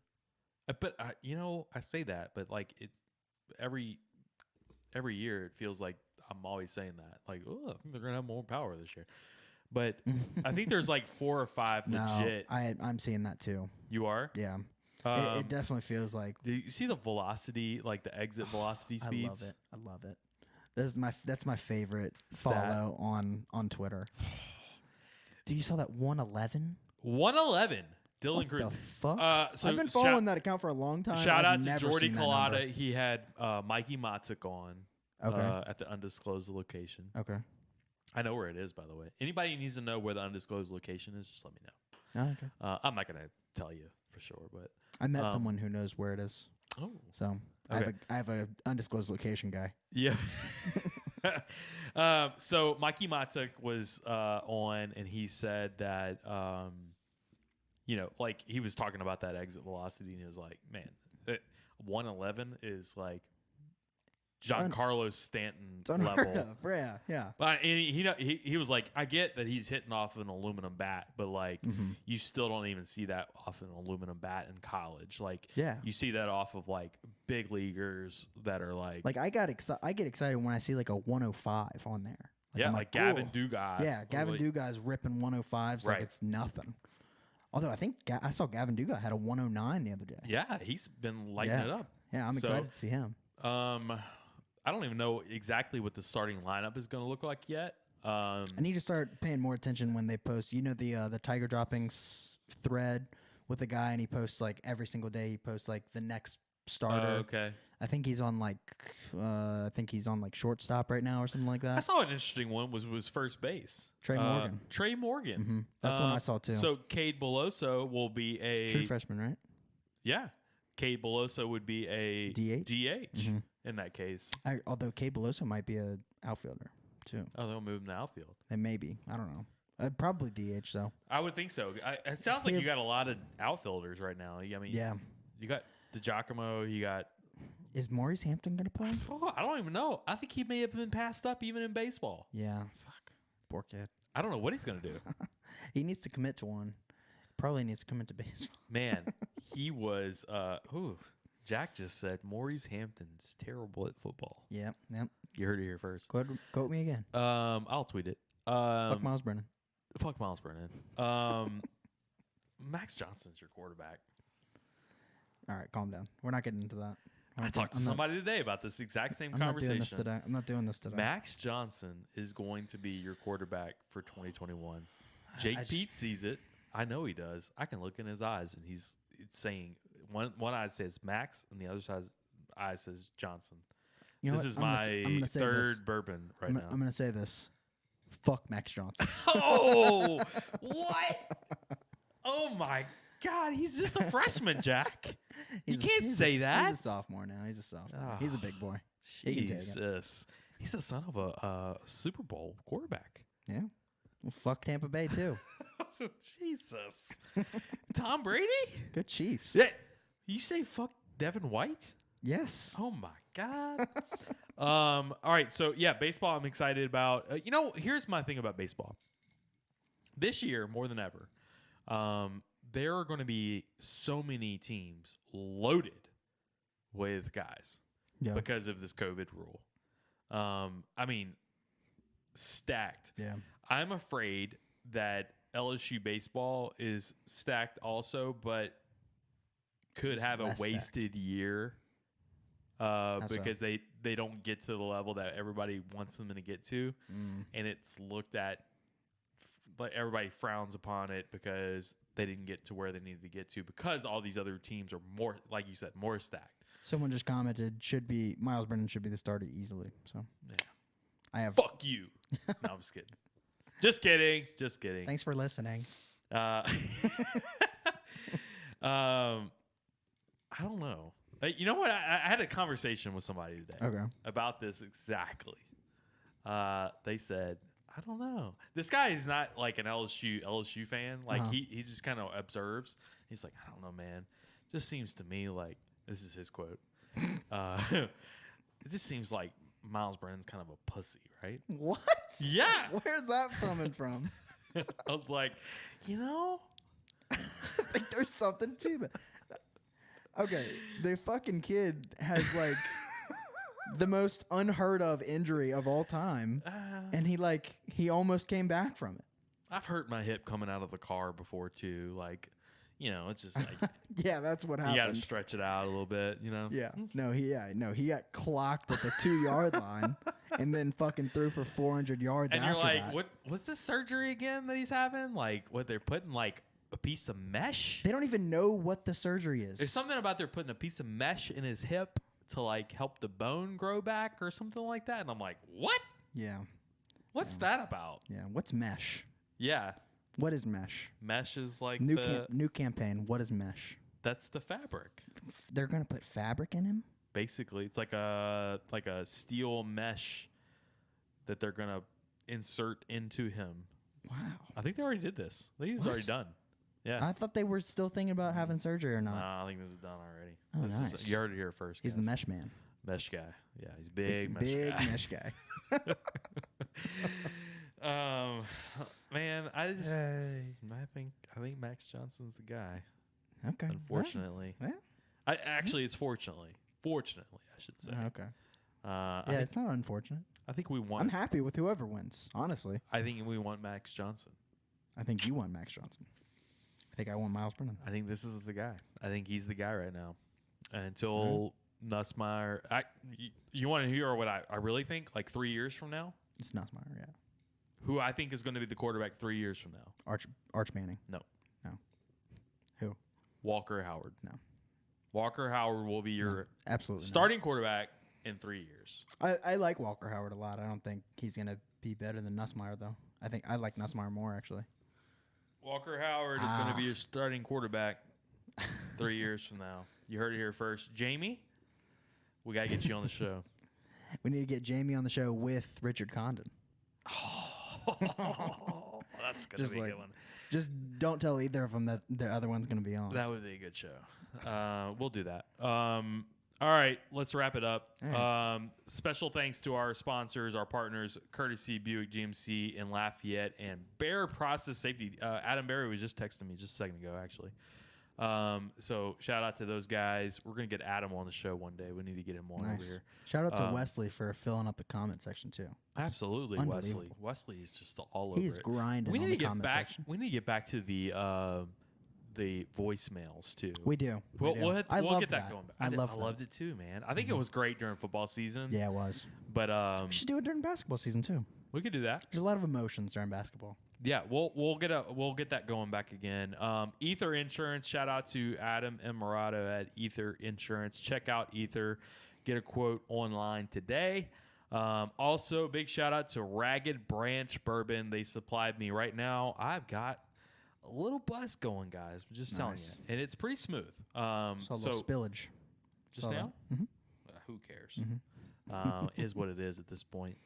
But I say that, but like it's every year it feels like I'm always saying that. Like, oh, I think they're going to have more power this year. But I think there's like 4 or 5 legit. No, I'm seeing that too. You are? Yeah. Um, It definitely feels like Do you see the velocity, like the exit velocity speeds? I love it. That's my favorite Stat. follow on Twitter. Do you saw that 111? 111. Dylan What Cruz. the fuck? So I've been following that account for a long time. Shout I've out to never Jordy seen that Collada. number. He had Mikey Matzuk on at the undisclosed location. Okay. I know where it is, by the way. Anybody who needs to know where the undisclosed location is, just let me know. Oh, okay. I'm not going to tell you for sure, but I met someone who knows where it is. oh, So Okay. I have a undisclosed location guy. yeah. So Mikey Matzuk was on, and he said that like he was talking about that exit velocity, and he was like, "Man, 111 is like Giancarlo Stanton It's unheard level." of. Yeah, yeah. But and he was like, I get that he's hitting off an aluminum bat, but like you still don't even see that off an aluminum bat in college. Like Yeah. you see that off of like big leaguers that are like Like I get excited when I see like a 105 on there. yeah, I'm like Gavin cool. Dugas. Yeah, Gavin Dugas ripping 105s like Right. it's nothing. Although I think I saw Gavin Dugas had a 109 the other day. Yeah, he's been lighting Yeah. it up. Yeah, I'm So, excited to see him. I don't even know exactly what the starting lineup is going to look like yet. I need to start paying more attention when they post. You know the Tiger Droppings thread with the guy, and he posts like every single day. He posts like the next starter. Okay. I think he's on like shortstop right now or something like I that. saw an interesting one was first base. Trey Morgan. Trey Morgan. hmm That's one I saw too. So Cade Beloso will be a True freshman, right? Yeah. Cade Beloso would be a DH? DH Mhm. in that case. Although Cade Beloso might be a outfielder too. Oh, they'll move him to outfield. And maybe I don't know. Probably DH though. I would think so. It sounds like Yeah. you got a lot of outfielders right now. I mean, Yeah. you got DiGiacomo. You got. Is Maurice Hampton gonna play? Oh, I don't even know. I think he may have been passed up even in baseball. Yeah. Fuck. Poor kid. I don't know what he's gonna do. He needs to commit to one. Probably needs to commit to baseball. Man, he was. Jack just said Maurice Hampton's terrible at football. Yep. You heard it here first. Quote me again. I'll tweet it. Fuck Miles Brennan. Fuck Miles Brennan. Max Johnson's your quarterback. All right, calm down. We're not getting into that. I talked to somebody today about this exact same I'm not doing conversation. this today. I'm not doing this today. Max Johnson is going to be your quarterback for 2021. Jake Pete sees it. I know he does. I can look in his eyes, and it's saying one eye says Max, and the other eye says Johnson. You know This what? is I'm my gonna say third this. bourbon right I'm now. going to say this. Fuck Max Johnson. Oh, what? Oh my God, he's just a freshman, Jack. You can't say that. He's a sophomore now. He's a sophomore. He's a big boy. He can take it. Jesus, he's the son of a Super Bowl quarterback. Yeah. Well, fuck Tampa Bay too. Jesus, Tom Brady? Good Chiefs. Yeah, you say fuck Devin White? Yes. Oh my God. All right, so yeah, baseball. I'm excited about. Here's my thing about baseball. This year, more than ever, there are going to be so many teams loaded with guys Yeah. because of this COVID rule. I mean, stacked. Yeah. I'm afraid that LSU baseball is stacked also, but could have a less wasted year because they don't get to the level that everybody wants them to get to. And it's looked at like everybody frowns upon it because they didn't get to where they needed to get to because all these other teams are more, like you said, more stacked. Someone just commented Miles Brennan should be the starter easily. So Yeah. I have. Fuck you. No, I'm just kidding. Just kidding. Thanks for listening. I don't know. You know what? I had a conversation with somebody today about this exactly. They said, I don't know. This guy is not like an LSU fan. Like he just kind of observes. He's like, I don't know, man. Just seems to me like, this is his quote. It just seems like Miles Brennan's kind of a pussy, right? What? Yeah. Where's that coming from? I was like, you know, Like there's something to that. Okay, the fucking kid has like the most unheard of injury of all time, and he almost came back from it. I've hurt my hip coming out of the car before too. Like, you know, it's just like Yeah, that's what you happened. got to stretch it out a little bit, you know. Yeah, he got clocked at the 2-yard line, and then fucking threw for 400 yards. And you're after like, that. what's this surgery again that he's having? Like, what they're putting like a piece of mesh? They don't even know what the surgery is. There's something about they're putting a piece of mesh in his hip to like help the bone grow back or something like that. And I'm like, what? Yeah, What's that about? yeah. What's mesh? Yeah, What is mesh? mesh is like New campaign. What is mesh? that's the fabric. They're gonna put fabric in him. Basically, it's like a steel mesh that they're gonna insert into him. Wow. I think they already did this. I think he's What? already done. Yeah. I thought they were still thinking about having surgery or not. I think this is done already. Oh, This nice. is, you heard it here first. He's the guys. mesh man. Mesh guy. Yeah, he's big mesh big guy. mesh guy. Man, I just Hey. I think Max Johnson's the guy. Okay. Unfortunately, Yeah. it's fortunately, I should say. Okay. I Yeah, think, it's not unfortunate. I think we I'm want. happy with whoever wins. Honestly, I think we want Max Johnson. I think you want Max Johnson. I think I want Miles Brennan. I think this is the guy. I think he's the guy right now. Until Nussmeier, you want to hear what I really think? Like 3 years from now, It's Nussmeier, yeah. who I think is going to be the quarterback 3 years from now? Arch Manning. No. Who? Walker Howard. No. Walker Howard will be your Absolutely. starting quarterback in 3 years. I like Walker Howard a lot. I don't think he's gonna be better than Nussmeier though. I think I like Nussmeier more actually. Walker Howard is going to be your starting quarterback 3 years from now. You heard it here first. Jamie, we got to get you on the show. We need to get Jamie on the show with Richard Condon. That's going to be a good one. Just don't tell either of them that the other one's gonna be on. That would be a good show. We'll do that. All right, let's wrap it up. All right. Special thanks to our sponsors, our partners, Courtesy Buick GMC in Lafayette and Bear Process Safety. Adam Barry was just texting me just a second ago, actually. So shout out to those guys. We're going to get Adam on the show one day. We need to get him on over here. Shout out to Wesley for filling up the comment section too. Absolutely, Wesley. Unbelievable. Wesley is just all over He's it. grinding We on need the to get comment back. section. We need to get back to the voicemails too. We do. We'll love get that going back. I I loved it too, man. I think it was great during football season. Yeah, it was. But We should do it during basketball season too. we could do that. There's a lot of emotions during basketball. Yeah, we'll get that going back again. Ether Insurance. Shout out to Adam and Murado at Ether Insurance. Check out Ether. Get a quote online today. Also, big shout out to Ragged Branch Bourbon. They supplied me right now. I've got a little buzz going, guys. I'm just telling Nice. you, and it's pretty smooth. Saw a little spillage. Just saw that. now, who cares? Is what it is at this point.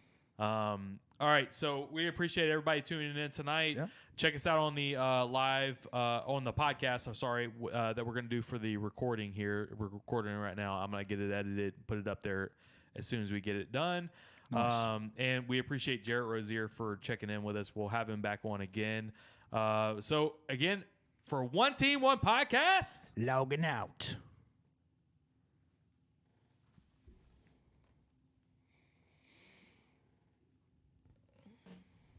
All right, so we appreciate everybody tuning in tonight. Yep. Check us out on the live on the podcast. I'm sorry that we're gonna do for the recording here. We're recording it right now. I'm gonna get it edited, put it up there as soon as we get it done. Nice. And we appreciate Jerit Roser for checking in with us. We'll have him back on again. So again, for One Team, One Podcast. Logging out.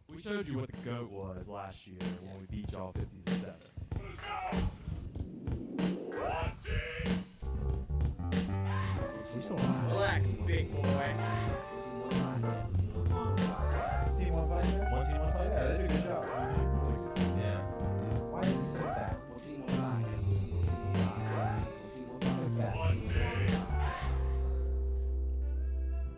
We showed you what the GOAT was last year when we beat y'all 50-7. We still live. Relax, big boy.